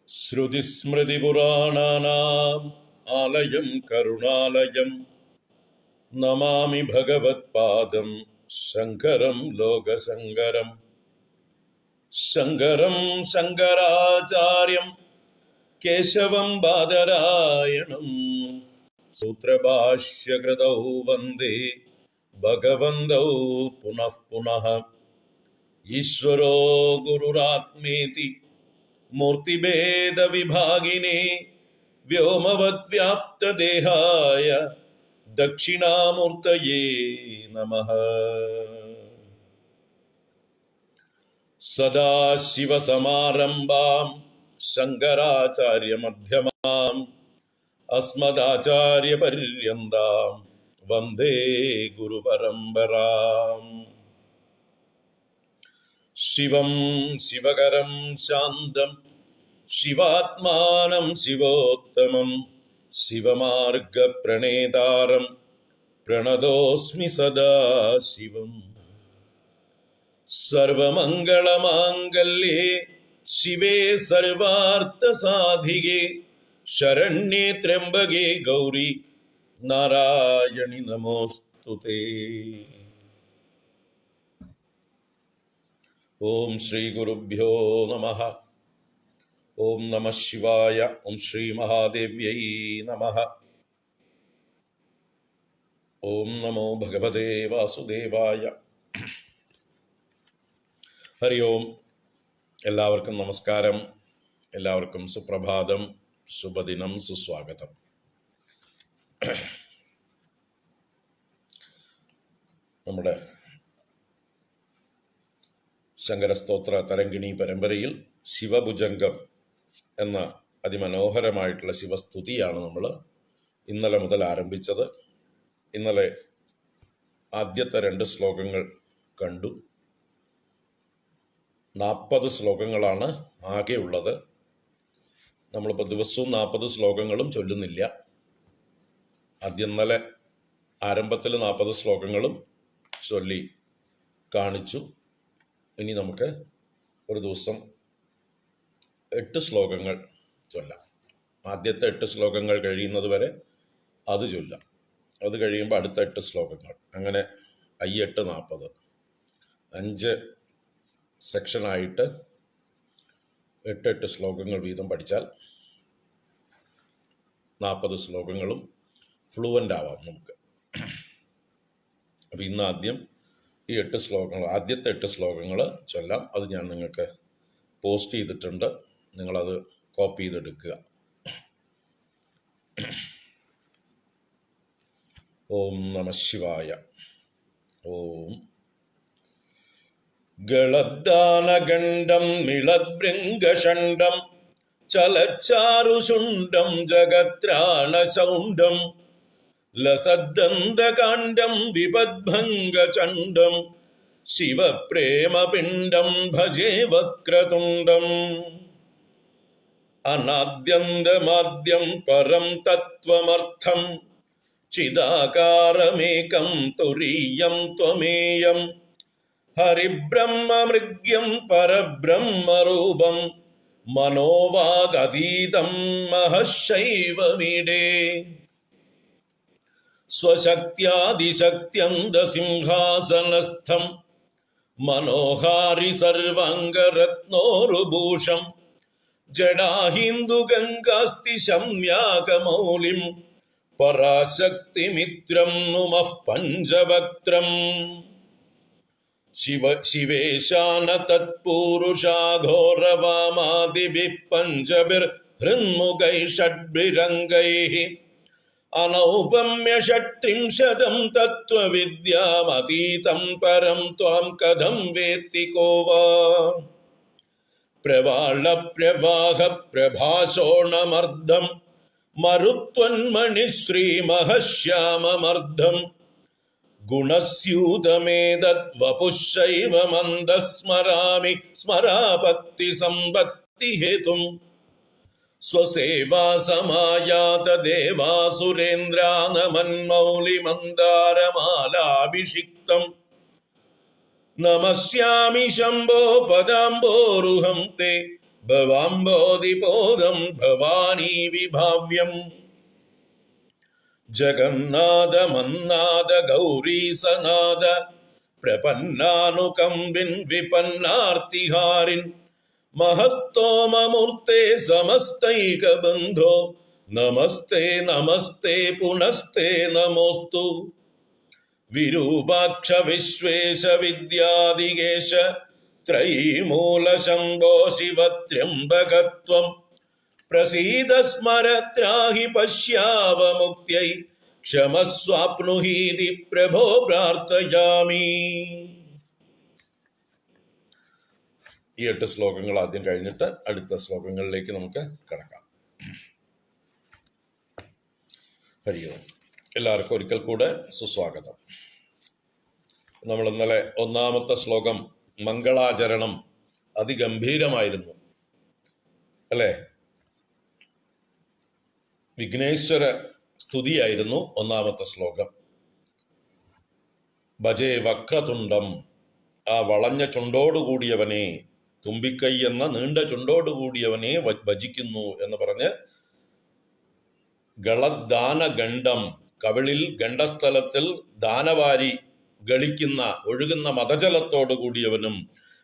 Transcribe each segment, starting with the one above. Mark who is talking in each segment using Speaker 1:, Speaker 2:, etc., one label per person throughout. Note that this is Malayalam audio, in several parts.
Speaker 1: ശ്രുതിസ്മൃതിപുരാണാനാം ആലയം കരുണാലയം നമാമി ഭഗവത്പാദം ശങ്കരം ലോകശങ്കരം. ശങ്കരം ശങ്കരാചാര്യം കേശവം ബാദരായണം സൂത്രഭാഷ്യകൃതൗ വന്ദേ ഭഗവന്തൗ പുനഃ പുനഃ. ഈശ്വരോ ഗുരുരാത്മേതി മൂർത്തിഭേദ വിഭാഗിനേ വ്യോമവദ്വ്യാപ്തദേഹായ ദക്ഷിണാമൂർത്തയേ നമഃ. സദാശിവസമാരംഭാം ശങ്കരാചാര്യമധ്യമാം അസ്മദാചാര്യപര്യന്താം വന്ദേ ഗുരുപരമ്പരാം. ശിവം ശിവകരം ശാന്തം ശിവാത്മാനം ശിവോത്തമം ശിവമാർഗപ്രണേതാരം പ്രണതോസ്മി സദാശിവം. സർവമംഗളമാംഗല്യേ ശിവേ സർവാർത്ഥസാധികേ ശരണ്യേ ത്രയംബകേ ഗൗരി നാരായണി നമോസ്തുതേ. ഓം ശ്രീ ഗുരുഭ്യോ നമഃ. ഓം നമഃ ശിവായ. ഓം ശ്രീ മഹാദേവ്യൈ നമഃ. ഓം നമോ ഭഗവതേ വാസുദേവായ. ഹരി ഓം. എല്ലാവർക്കും നമസ്കാരം. എല്ലാവർക്കും സുപ്രഭാതം, ശുഭദിനം, സുസ്വാഗതം. നമ്മുടെ ശങ്കരസ്തോത്ര തരംഗിണി പരമ്പരയിൽ ശിവഭുജംഗം എന്ന അതിമനോഹരമായിട്ടുള്ള ശിവസ്തുതിയാണ് നമ്മൾ ഇന്നലെ മുതൽ ആരംഭിച്ചത്. ഇന്നലെ ആദ്യത്തെ 2 ശ്ലോകങ്ങൾ കണ്ടു. 40 ശ്ലോകങ്ങളാണ് ആകെ ഉള്ളത്. നമ്മളിപ്പോൾ ദിവസവും 40 ശ്ലോകങ്ങളും ചൊല്ലുന്നില്ല. ഇന്നലെ ആരംഭത്തിൽ 40 ശ്ലോകങ്ങളും ചൊല്ലി കാണിച്ചു. ഇനി നമുക്ക് ഒരു ദിവസം 8 ശ്ലോകങ്ങൾ ചൊല്ലാം. ആദ്യത്തെ 8 ശ്ലോകങ്ങൾ കഴിയുന്നത് വരെ അത് ചൊല്ലാം. അത് കഴിയുമ്പോൾ അടുത്ത 8 ശ്ലോകങ്ങൾ, അങ്ങനെ 8 40 5 സെക്ഷനായിട്ട് 8 ശ്ലോകങ്ങൾ വീതം പഠിച്ചാൽ 40 ശ്ലോകങ്ങളും ഫ്ലുവൻ്റ് ആവാം നമുക്ക്. അപ്പം ഇന്ന് ആദ്യം ഈ 8 ശ്ലോകങ്ങൾ, ആദ്യത്തെ 8 ശ്ലോകങ്ങൾ ചൊല്ലാം. അത് ഞാൻ നിങ്ങൾക്ക് പോസ്റ്റ് ചെയ്തിട്ടുണ്ട്. നിങ്ങളത് കോപ്പി ചെയ്തെടുക്കുക. ഓം നമഃ ശിവായ. ഓം ഗളദ്ദാനഗണ്ഡം മിളദ്ഭൃംഗഷണ്ഡം ചലച്ചാരുശുണ്ഡം ജഗത്രാണശൗണ്ഡം ലസദ്ദന്തകാണ്ഡം വിപദ്ഭംഗചണ്ഡം ശിവപ്രേമപിണ്ഡം ഭജേ വക്രതുണ്ഡം. അനാദ്യന്തമാദ്യം പരം തത്വമർത്ഥം ചിദാകാരമേകം തുരീയം ത്വമേയം ഹരിബ്രഹ്മമൃഗ്യം പരബ്രഹ്മരൂപം മനോവാഗതീതം മഹശൈവമീഡേ. സ്വശക്ത്യാദിശക്ത്യന്തസിംഹാസനസ്ഥം മനോഹാരി സർവാംഗരത്നോരുഭൂഷം ജഡാഹിന്ദുഗംഗാസ്തി ശമ്യാകമൗലിം പരാശക്തിമിത്രം നുമഃ പഞ്ചവക്ത്രം. ശിവേശാന തത്പൂരുഷാഘോരവാമാദിഭിഃ പഞ്ചഭിർഹൃന്മുഖൈഃ ഷഡ്ഭിരംഗൈഃ അനൗപമ്യ ഷട്ത്രിംശതം തത്വവിദ്യാമതീതം പരം ത്വാം കഥം വേത്തി കോ വാ. പ്രവാളപ്രവാഹ പ്രഭാശോണമർദ്ധം മരുത്വന്മണിശ്രീമഹശ്യാമമർദ്ധം ഗുണസ്യൂതമേതദ്വപുശൈവമന്ദസ്മരാമി സ്മരാപത്തി സമ്പത്തി ഹേതും സ്വസേവാ സമായാത ദേവാസുരേന്ദ്രാനമന്മൗലിമന്ദാരമാലാഭിഷിക്തം നമസ്യാമി ശംഭോ പദാംബോരുഹം തേ ഭവാംബോധിപോദം ഭവാനീ വിഭാവ്യം ജഗന്നാഥ മന്നാഥ ഗൗരീസനാഥ പ്രപന്നാനുകമ്പിൻ വിപന്നാർത്തിഹാരിൻ മഹസ്തോമമൂർത്തേ സമസ്തൈകബന്ധോ നമസ്തേ നമസ്തേ പുനസ്തേ നമോസ്തു വിരൂപാക്ഷ വിശ്വേശ വിദ്യാദികേശ ത്രയീമൂല ശംഭോ ശിവത്ര്യംബകത്വം പ്രസീദ സ്മര ത്രാഹി പശ്യാവമുക്ത്यै ക്ഷമസ്വാപ്നുഹീതി പ്രഭോ പ്രാർത്ഥയാമി. ഈ 8 ശ്ലോകങ്ങൾ ആദ്യം കഴിഞ്ഞിട്ട് അടുത്ത ശ്ലോകങ്ങളിലേക്ക് നമുക്ക് കടക്കാം. ഹരി ഓം. എല്ലാവർക്കും ഒരിക്കൽ കൂടെ സുസ്വാഗതം. നമ്മൾ ഇന്നലെ ഒന്നാമത്തെ ശ്ലോകം മംഗളാചരണം അതിഗംഭീരമായിരുന്നു അല്ലേ? വിഘ്നേശ്വര സ്തുതിയായിരുന്നു ഒന്നാമത്തെ ശ്ലോകം. ഭജേ വക്രതുണ്ടം, ആ വളഞ്ഞ ചുണ്ടോടുകൂടിയവനെ, തുമ്പിക്കൈ എന്ന നീണ്ട ചുണ്ടോടുകൂടിയവനെ ഭജിക്കുന്നു എന്ന് പറഞ്ഞ് ഗളദാനഗണ്ഡം, കവിളിൽ ഗണ്ഡസ്ഥലത്തിൽ ദാനവാരി ഗളിക്കുന്ന ഒഴുകുന്ന മതജലത്തോടു കൂടിയവനും,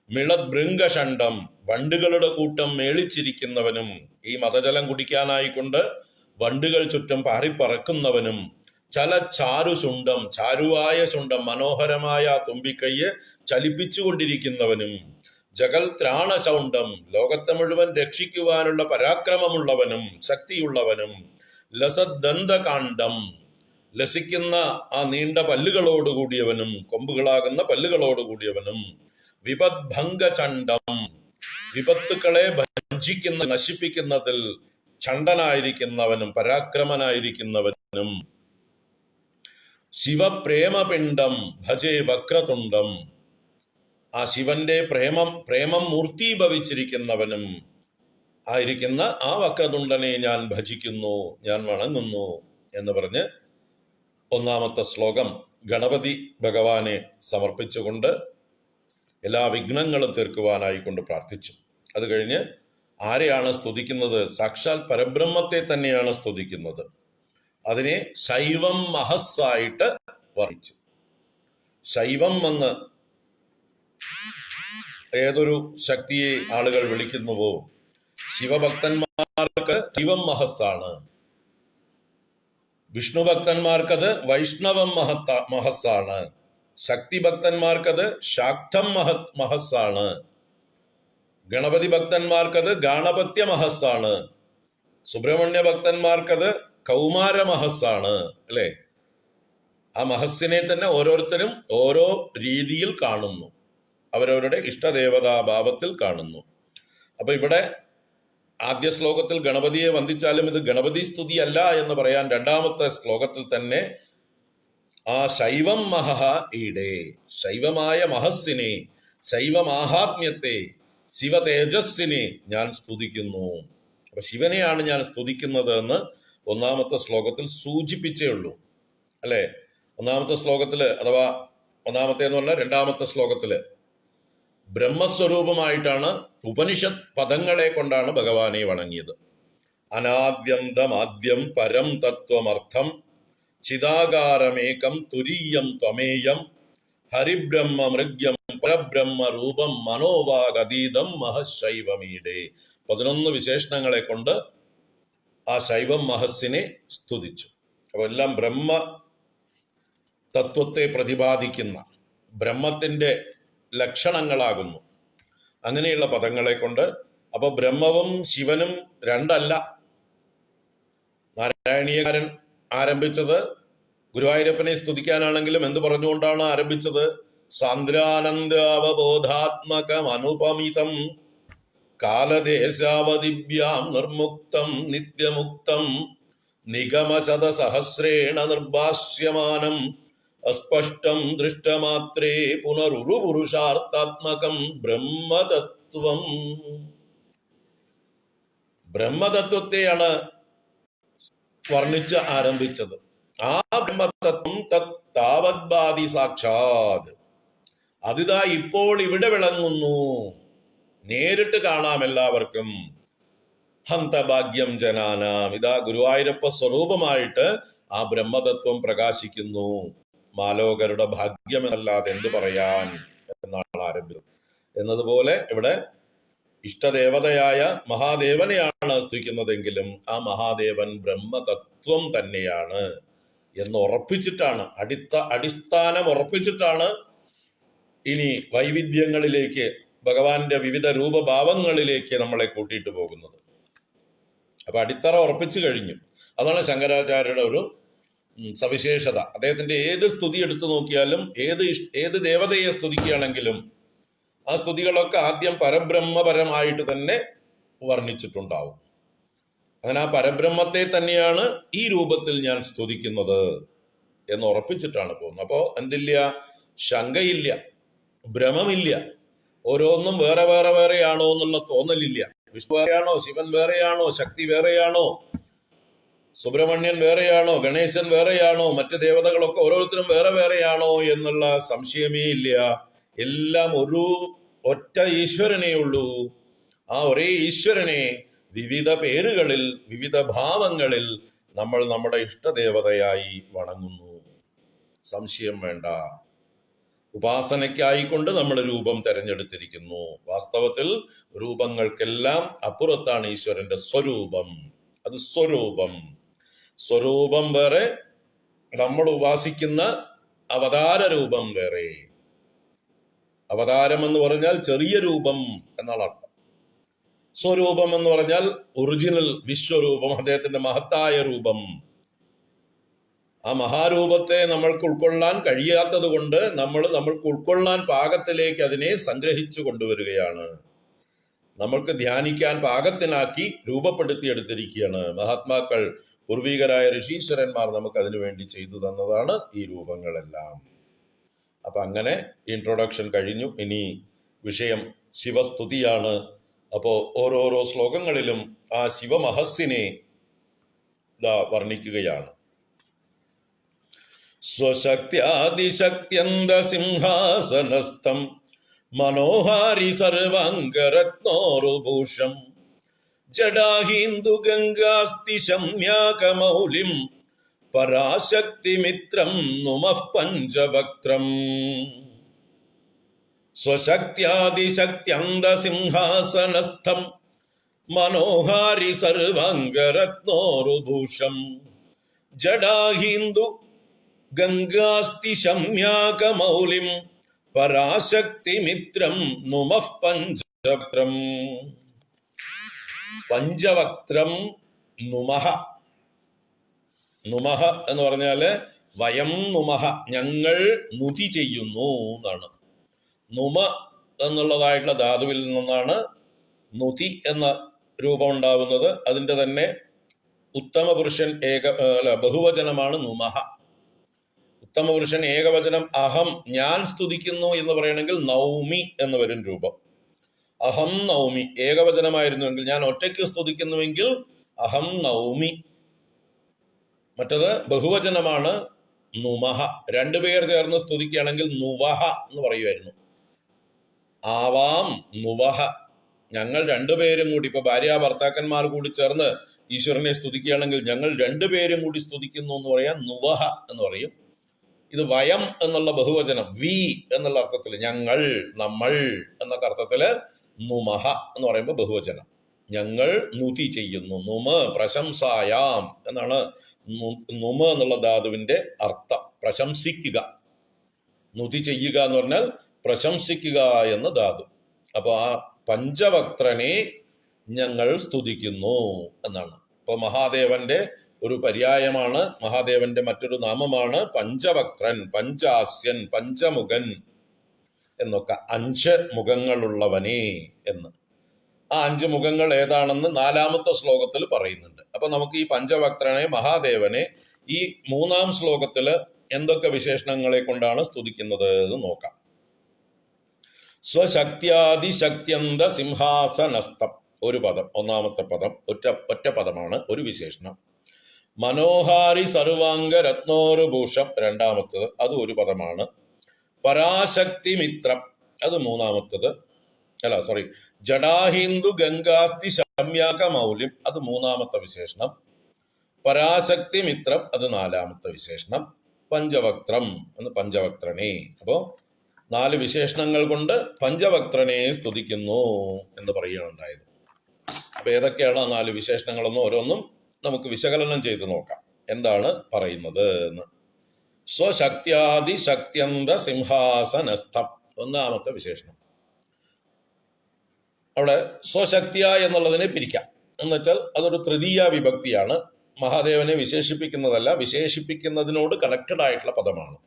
Speaker 1: മിളദ്ഭൃംഗഷണ്ഡം, വണ്ടുകളുടെ കൂട്ടം മേളിച്ചിരിക്കുന്നവനും, ഈ മതജലം കുടിക്കാനായിക്കൊണ്ട് വണ്ടുകൾ ചുറ്റും പാറിപ്പറക്കുന്നവനും, ചാരുശുണ്ടം, ചാരുവായ ശുണ്ടം, മനോഹരമായ തുമ്പിക്കൈയെ ചലിപ്പിച്ചുകൊണ്ടിരിക്കുന്നവനും, ജഗൽ ത്രാണശൗണ്ടം, ലോകത്തെ മുഴുവൻ രക്ഷിക്കുവാനുള്ള പരാക്രമമുള്ളവനും ശക്തിയുള്ളവനും, ലസദന്തകാണ്ഡം, ലസിക്കുന്ന ആ നീണ്ട പല്ലുകളോടുകൂടിയവനും, കൊമ്പുകളാകുന്ന പല്ലുകളോടുകൂടിയവനും, വിപദ്ഭംഗചണ്ഡം, വിപത്തുക്കളെ ഭഞ്ജിക്കുന്ന നശിപ്പിക്കുന്നതിൽ ചണ്ഡനായിരിക്കുന്നവനും പരാക്രമനായിരിക്കുന്നവനും, ശിവപ്രേമപിണ്ഡം ഭജേ വക്രതുണ്ടം, ആ ശിവന്റെ പ്രേമം മൂർത്തീഭവിച്ചിരിക്കുന്നവനും ആയിരിക്കുന്ന ആ വക്രതുണ്ടനെ ഞാൻ ഭജിക്കുന്നു, ഞാൻ വണങ്ങുന്നു എന്ന് പറഞ്ഞ് ഒന്നാമത്തെ ശ്ലോകം ഗണപതി ഭഗവാനെ സമർപ്പിച്ചുകൊണ്ട് എല്ലാ വിഘ്നങ്ങളും തീർക്കുവാനായിക്കൊണ്ട് പ്രാർത്ഥിച്ചു. അത് കഴിഞ്ഞ് ആരെയാണ് സ്തുതിക്കുന്നത്? സാക്ഷാൽ പരബ്രഹ്മത്തെ തന്നെയാണ് സ്തുതിക്കുന്നത്. അതിനെ ശൈവം മഹസ്സായിട്ട് വർണ്ണിച്ചു. ശൈവം എന്ന് ഏതൊരു ശക്തിയെ ആളുകൾ വിളിക്കുന്നുവോ, ശിവഭക്തന്മാർക്ക് ശൈവം മഹസ്സാണ്, വിഷ്ണു ഭക്തന്മാർക്കത് വൈഷ്ണവം മഹസ്സാണ്, ശക്തി ഭക്തന്മാർക്കത് ശാക്തം മഹസ്സാണ്, ഗണപതി ഭക്തന്മാർക്കത് ഗാണപത്യ മഹസ്സാണ്, സുബ്രഹ്മണ്യ ഭക്തന്മാർക്കത് കൗമാര മഹസ്സാണ് അല്ലേ? ആ മഹസ്സിനെ തന്നെ ഓരോരുത്തരും ഓരോ രീതിയിൽ കാണുന്നു, അവരവരുടെ ഇഷ്ടദേവതാഭാവത്തിൽ കാണുന്നു. അപ്പൊ ഇവിടെ ആദ്യ ശ്ലോകത്തിൽ ഗണപതിയെ വന്ദിച്ചാലും ഇത് ഗണപതി സ്തുതി അല്ല എന്ന് പറയാൻ രണ്ടാമത്തെ ശ്ലോകത്തിൽ തന്നെ ആ ശൈവം മഹ ഈടെ, ശൈവമായ മഹസ്സിനെ, ശൈവമാഹാത്മ്യത്തെ, ശിവ തേജസ്സിനെ ഞാൻ സ്തുതിക്കുന്നു. അപ്പൊ ശിവനെയാണ് ഞാൻ സ്തുതിക്കുന്നത് എന്ന് ഒന്നാമത്തെ ശ്ലോകത്തിൽ സൂചിപ്പിച്ചേ ഉള്ളൂ അല്ലെ? ഒന്നാമത്തെ ശ്ലോകത്തില്, അഥവാ ഒന്നാമത്തെ എന്ന് പറഞ്ഞാൽ രണ്ടാമത്തെ ശ്ലോകത്തില് ബ്രഹ്മസ്വരൂപമായിട്ടാണ് ഉപനിഷത്ത് പദങ്ങളെ കൊണ്ടാണ് ഭഗവാനെ വണങ്ങിയത്. അനാദ്യന്തമാദ്യം പരം തത്വമർത്ഥം ചിദാകാരമേകം തുരീയം ത്വമേയം ഹരിബ്രഹ്മ മൃഗ്യം പരബ്രഹ്മ രൂപം മനോവാഗതീതം മഹശൈവമീടെ. 11 വിശേഷണങ്ങളെ കൊണ്ട് ആ ശൈവം മഹസ്സിനെ സ്തുതിച്ചു. അപ്പോൾ എല്ലാം ബ്രഹ്മ തത്വത്തെ പ്രതിപാദിക്കുന്ന ബ്രഹ്മത്തിൻ്റെ ലക്ഷണങ്ങളാകുന്നു അങ്ങനെയുള്ള പദങ്ങളെ കൊണ്ട്. അപ്പോൾ ബ്രഹ്മവും ശിവനും രണ്ടല്ല. നാരായണീയകാരൻ ആരംഭിച്ചത് ഗുരുവായൂരപ്പനെ സ്തുതിക്കാനാണെങ്കിലും എന്ത് പറഞ്ഞുകൊണ്ടാണ് ആരംഭിച്ചത്? സാന്ദ്രാനന്ദ അവബോധാത്മകം അനുപമിതം കാലദേശാവതിഭ്യാം നിർമുക്തം നിത്യമുക്തം നിഗമശതസഹസ്രേണ നിർഭാസ്യമാനം അസ്പഷ്ടം ദൃഷ്ടമാത്രേ പുനരുരുപുരുഷാർത്ഥാത്മകം ബ്രഹ്മതത്വം. ബ്രഹ്മതത്വത്തെയാണ് വർണ്ണിച്ച് ആരംഭിച്ചത്. ആ ബ്രഹ്മതത്വം താവദ്ഭാതി സാക്ഷാത്, അതിതാ ഇപ്പോൾ ഇവിടെ വിളങ്ങുന്നു, നേരിട്ട് കാണാം എല്ലാവർക്കും. ഹന്തഭാഗ്യം ജനാനാം, ഇതാ ഗുരുവായൂരപ്പ സ്വരൂപമായിട്ട് ആ ബ്രഹ്മതത്വം പ്രകാശിക്കുന്നു. മാലോകരുടെ ഭാഗ്യമല്ലാതെ എന്തു പറയാൻ എന്നാണ് ആരംഭിച്ചത്. എന്നതുപോലെ ഇവിടെ ഇഷ്ടദേവതയായ മഹാദേവനെയാണ് സ്തുതിക്കുന്നതെങ്കിലും ആ മഹാദേവൻ ബ്രഹ്മതത്വം തന്നെയാണ് എന്ന് ഉറപ്പിച്ചിട്ടാണ്, അടിസ്ഥാനം ഉറപ്പിച്ചിട്ടാണ് ഇനി വൈവിധ്യങ്ങളിലേക്ക്, ഭഗവാന്റെ വിവിധ രൂപഭാവങ്ങളിലേക്ക് നമ്മളെ കൂട്ടിയിട്ട് പോകുന്നത്. അപ്പൊ അടിത്തറ ഉറപ്പിച്ചു കഴിഞ്ഞു. അതാണ് ശങ്കരാചാര്യരുടെ ഒരു സവിശേഷത. അദ്ദേഹത്തിന്റെ ഏത് സ്തുതി എടുത്തു നോക്കിയാലും, ഏത് ദേവതയെ സ്തുതിക്കുകയാണെങ്കിലും ആ സ്തുതികളൊക്കെ ആദ്യം പരബ്രഹ്മപരമായിട്ട് തന്നെ വർണ്ണിച്ചിട്ടുണ്ടാവും. അങ്ങനെ ആ പരബ്രഹ്മത്തെ തന്നെയാണ് ഈ രൂപത്തിൽ ഞാൻ സ്തുതിക്കുന്നത് എന്ന് ഉറപ്പിച്ചിട്ടാണ് പോകുന്നത്. അപ്പോൾ എന്തില്ല, ശങ്കയില്ല, ഭ്രമമില്ല, ഓരോന്നും വേറെ വേറെ വേറെയാണോ എന്നുള്ള തോന്നലില്ല. വിഷ്ണു വേറെയാണോ, ശിവൻ വേറെയാണോ, ശക്തി വേറെയാണോ, സുബ്രഹ്മണ്യൻ വേറെയാണോ, ഗണേശൻ വേറെയാണോ, മറ്റ് ദേവതകളൊക്കെ ഓരോരുത്തരും വേറെ വേറെയാണോ എന്നുള്ള സംശയമേ ഇല്ല. എല്ലാം ഒരു ഒറ്റ ഈശ്വരനേ ഉള്ളൂ. ആ ഒരേ ഈശ്വരനെ വിവിധ പേരുകളിൽ, വിവിധ ഭാവങ്ങളിൽ നമ്മൾ നമ്മുടെ ഇഷ്ടദേവതയായി വണങ്ങുന്നു. സംശയം വേണ്ട. ഉപാസനയ്ക്കായിക്കൊണ്ട് നമ്മൾ രൂപം തെരഞ്ഞെടുത്തിരിക്കുന്നു. വാസ്തവത്തിൽ രൂപങ്ങൾക്കെല്ലാം അപ്പുറത്താണ് ഈശ്വരന്റെ സ്വരൂപം. അത് സ്വരൂപം. സ്വരൂപം വേറെ, നമ്മൾ ഉപാസിക്കുന്ന അവതാര രൂപം വേറെ. അവതാരം എന്ന് പറഞ്ഞാൽ ചെറിയ രൂപം എന്നാണ് അർത്ഥം. സ്വരൂപം എന്ന് പറഞ്ഞാൽ ഒറിജിനൽ വിശ്വരൂപം, അദ്ദേഹത്തിന്റെ മഹത്തായ രൂപം. ആ മഹാരൂപത്തെ നമ്മൾക്ക് ഉൾക്കൊള്ളാൻ കഴിയാത്തത് കൊണ്ട് നമ്മൾക്ക് ഉൾക്കൊള്ളാൻ പാകത്തിലേക്ക് അതിനെ സംഗ്രഹിച്ചു കൊണ്ടുവരികയാണ്. നമ്മൾക്ക് ധ്യാനിക്കാൻ പാകത്തിനാക്കി രൂപപ്പെടുത്തിയെടുത്തിരിക്കുകയാണ് മഹാത്മാക്കൾ, പൂർവികരായ ഋഷീശ്വരന്മാർ നമുക്ക് അതിനു വേണ്ടി ചെയ്തു തന്നതാണ് ഈ രൂപങ്ങളെല്ലാം. അപ്പൊ അങ്ങനെ ഇൻട്രൊഡക്ഷൻ കഴിഞ്ഞു. ഇനി വിഷയം ശിവസ്തുതിയാണ്. അപ്പോൾ ഓരോരോ ശ്ലോകങ്ങളിലും ആ ശിവമഹസ്സിനെ വർണ്ണിക്കുകയാണ്. സ്വശക്ത്യാദിശക്ത്യന്തസിംഹാസനസ്ഥം മനോഹാരി സർവാംഗരത്നോരുഭൂഷം ജഡാഹിന്ദു ഗംഗാസ്തി ശമ്യാകമൗലിം പരാശക്തിമിത്രം നുമഃ പഞ്ചവക്ത്രം. സ്വശക്ത്യാദിശക്ത്യന്തസിംഹാസനസ്ഥം മനോഹാരി സർവാംഗരത്നോരുഭൂഷം ജഡാഹിന്ദു ഗംഗാസ്തി ശമ്യാകമൗലിം പരാശക്തിമിത്രം നുമഃ പഞ്ചവക്ത്രം. പഞ്ചവക്ത്രം നുമഃ. നുമഃ എന്ന് പറഞ്ഞാല് വയം നുമഃ, ഞങ്ങൾ നുതി ചെയ്യുന്നു എന്നാണ്. നുമ എന്നുള്ളതായിട്ടുള്ള ധാതുവിൽ നിന്നാണ് നുതി എന്ന രൂപം ഉണ്ടാവുന്നത്. അതിന്റെ തന്നെ ഉത്തമ പുരുഷൻ ബഹുവചനമാണ് നുമഃ. ഉത്തമ പുരുഷൻ ഏകവചനം അഹം, ഞാൻ സ്തുതിക്കുന്നു എന്ന് പറയണമെങ്കിൽ നൗമി എന്ന് വരും രൂപം. അഹം നൗമി ഏകവചനമായിരുന്നുവെങ്കിൽ, ഞാൻ ഒറ്റയ്ക്ക് സ്തുതിക്കുന്നുവെങ്കിൽ അഹം നൗമി. മറ്റത് ബഹുവചനമാണ് നുമഃ. രണ്ടുപേർ ചേർന്ന് സ്തുതിക്കുകയാണെങ്കിൽ നുവഹ എന്ന് പറയുമായിരുന്നു. ആവാം നുവഹ, ഞങ്ങൾ രണ്ടുപേരും കൂടി, ഇപ്പൊ ഭാര്യ ഭർത്താക്കന്മാർ കൂടി ചേർന്ന് ഈശ്വരനെ സ്തുതിക്കുകയാണെങ്കിൽ ഞങ്ങൾ രണ്ടുപേരും കൂടി സ്തുതിക്കുന്നു എന്ന് പറയാൻ നുവഹ എന്ന് പറയും. ഇത് വയം എന്നുള്ള ബഹുവചനം, വി എന്നുള്ള അർത്ഥത്തിൽ, ഞങ്ങൾ, നമ്മൾ എന്നൊക്കെ അർത്ഥത്തില് നുമഹ എന്ന് പറയുമ്പോൾ ബഹുവചനം. ഞങ്ങൾ നുതി ചെയ്യുന്നു. നുമ പ്രശംസായാം എന്നാണ് നുമ എന്നുള്ള ധാതുവിന്റെ അർത്ഥം. പ്രശംസിക്കുക. നുതി ചെയ്യുക എന്ന് പറഞ്ഞാൽ പ്രശംസിക്കുക എന്ന ധാതു. അപ്പൊ ആ പഞ്ചവക്ത്രനെ ഞങ്ങൾ സ്തുതിക്കുന്നു എന്നാണ്. അപ്പൊ മഹാദേവന്റെ ഒരു പര്യായമാണ്, മഹാദേവന്റെ മറ്റൊരു നാമമാണ് പഞ്ചവക്ത്രൻ, പഞ്ചാസ്യൻ, പഞ്ചമുഖൻ എന്നൊക്കെ, 5 മുഖങ്ങളുള്ളവനെ എന്ന്. ആ 5 മുഖങ്ങൾ ഏതാണെന്ന് 4ാമത്തെ ശ്ലോകത്തിൽ പറയുന്നുണ്ട്. അപ്പൊ നമുക്ക് ഈ പഞ്ചവക്ത്രനെ മഹാദേവനെ ഈ 3ാം ശ്ലോകത്തില് എന്തൊക്കെ വിശേഷണങ്ങളെ കൊണ്ടാണ് സ്തുതിക്കുന്നത് എന്ന് നോക്കാം. സ്വശക്തിയാദിശക്ത്യന്ത സിംഹാസനസ്ഥം ഒരു പദം, 1ാമത്തെ പദം ഒറ്റ പദമാണ്, ഒരു വിശേഷണം. മനോഹാരി സർവാംഗ രത്നോരുഭൂഷം 2ാമത്തത്, അത് ഒരു പദമാണ്. പരാശക്തി മിത്രം അത് 3ാമത്തത്, ജഡാഹിന്ദു ഗംഗാസ്തി ശമ്യാക മൗല്യം അത് 3ാമത്തെ വിശേഷണം. പരാശക്തി മിത്രം അത് 4ാമത്തെ വിശേഷണം. പഞ്ചവക്ത്രം എന്ന് പഞ്ചവക്ത്രനെ. അപ്പോ 4 വിശേഷണങ്ങൾ കൊണ്ട് പഞ്ചവക്ത്രനെ സ്തുതിക്കുന്നു എന്ന് പറയുകയുണ്ടായത്. അപ്പൊ ഏതൊക്കെയാണ് ആ 4 വിശേഷണങ്ങളെന്ന് ഓരോന്നും നമുക്ക് വിശകലനം ചെയ്ത് നോക്കാം. എന്താണ് പറയുന്നത് എന്ന്. സ്വശക്തിയാദി ശക്ത്യന്ത സിംഹാസനസ്ഥം 1ാമത്തെ വിശേഷണം. അവിടെ സ്വശക്തിയ എന്നുള്ളതിനെ പിരിക്കാം. എന്നുവെച്ചാൽ അതൊരു തൃതീയ വിഭക്തിയാണ്. മഹാദേവനെ വിശേഷിപ്പിക്കുന്നതല്ല, വിശേഷിപ്പിക്കുന്നതിനോട് കണക്റ്റഡ് ആയിട്ടുള്ള പദമാണ്.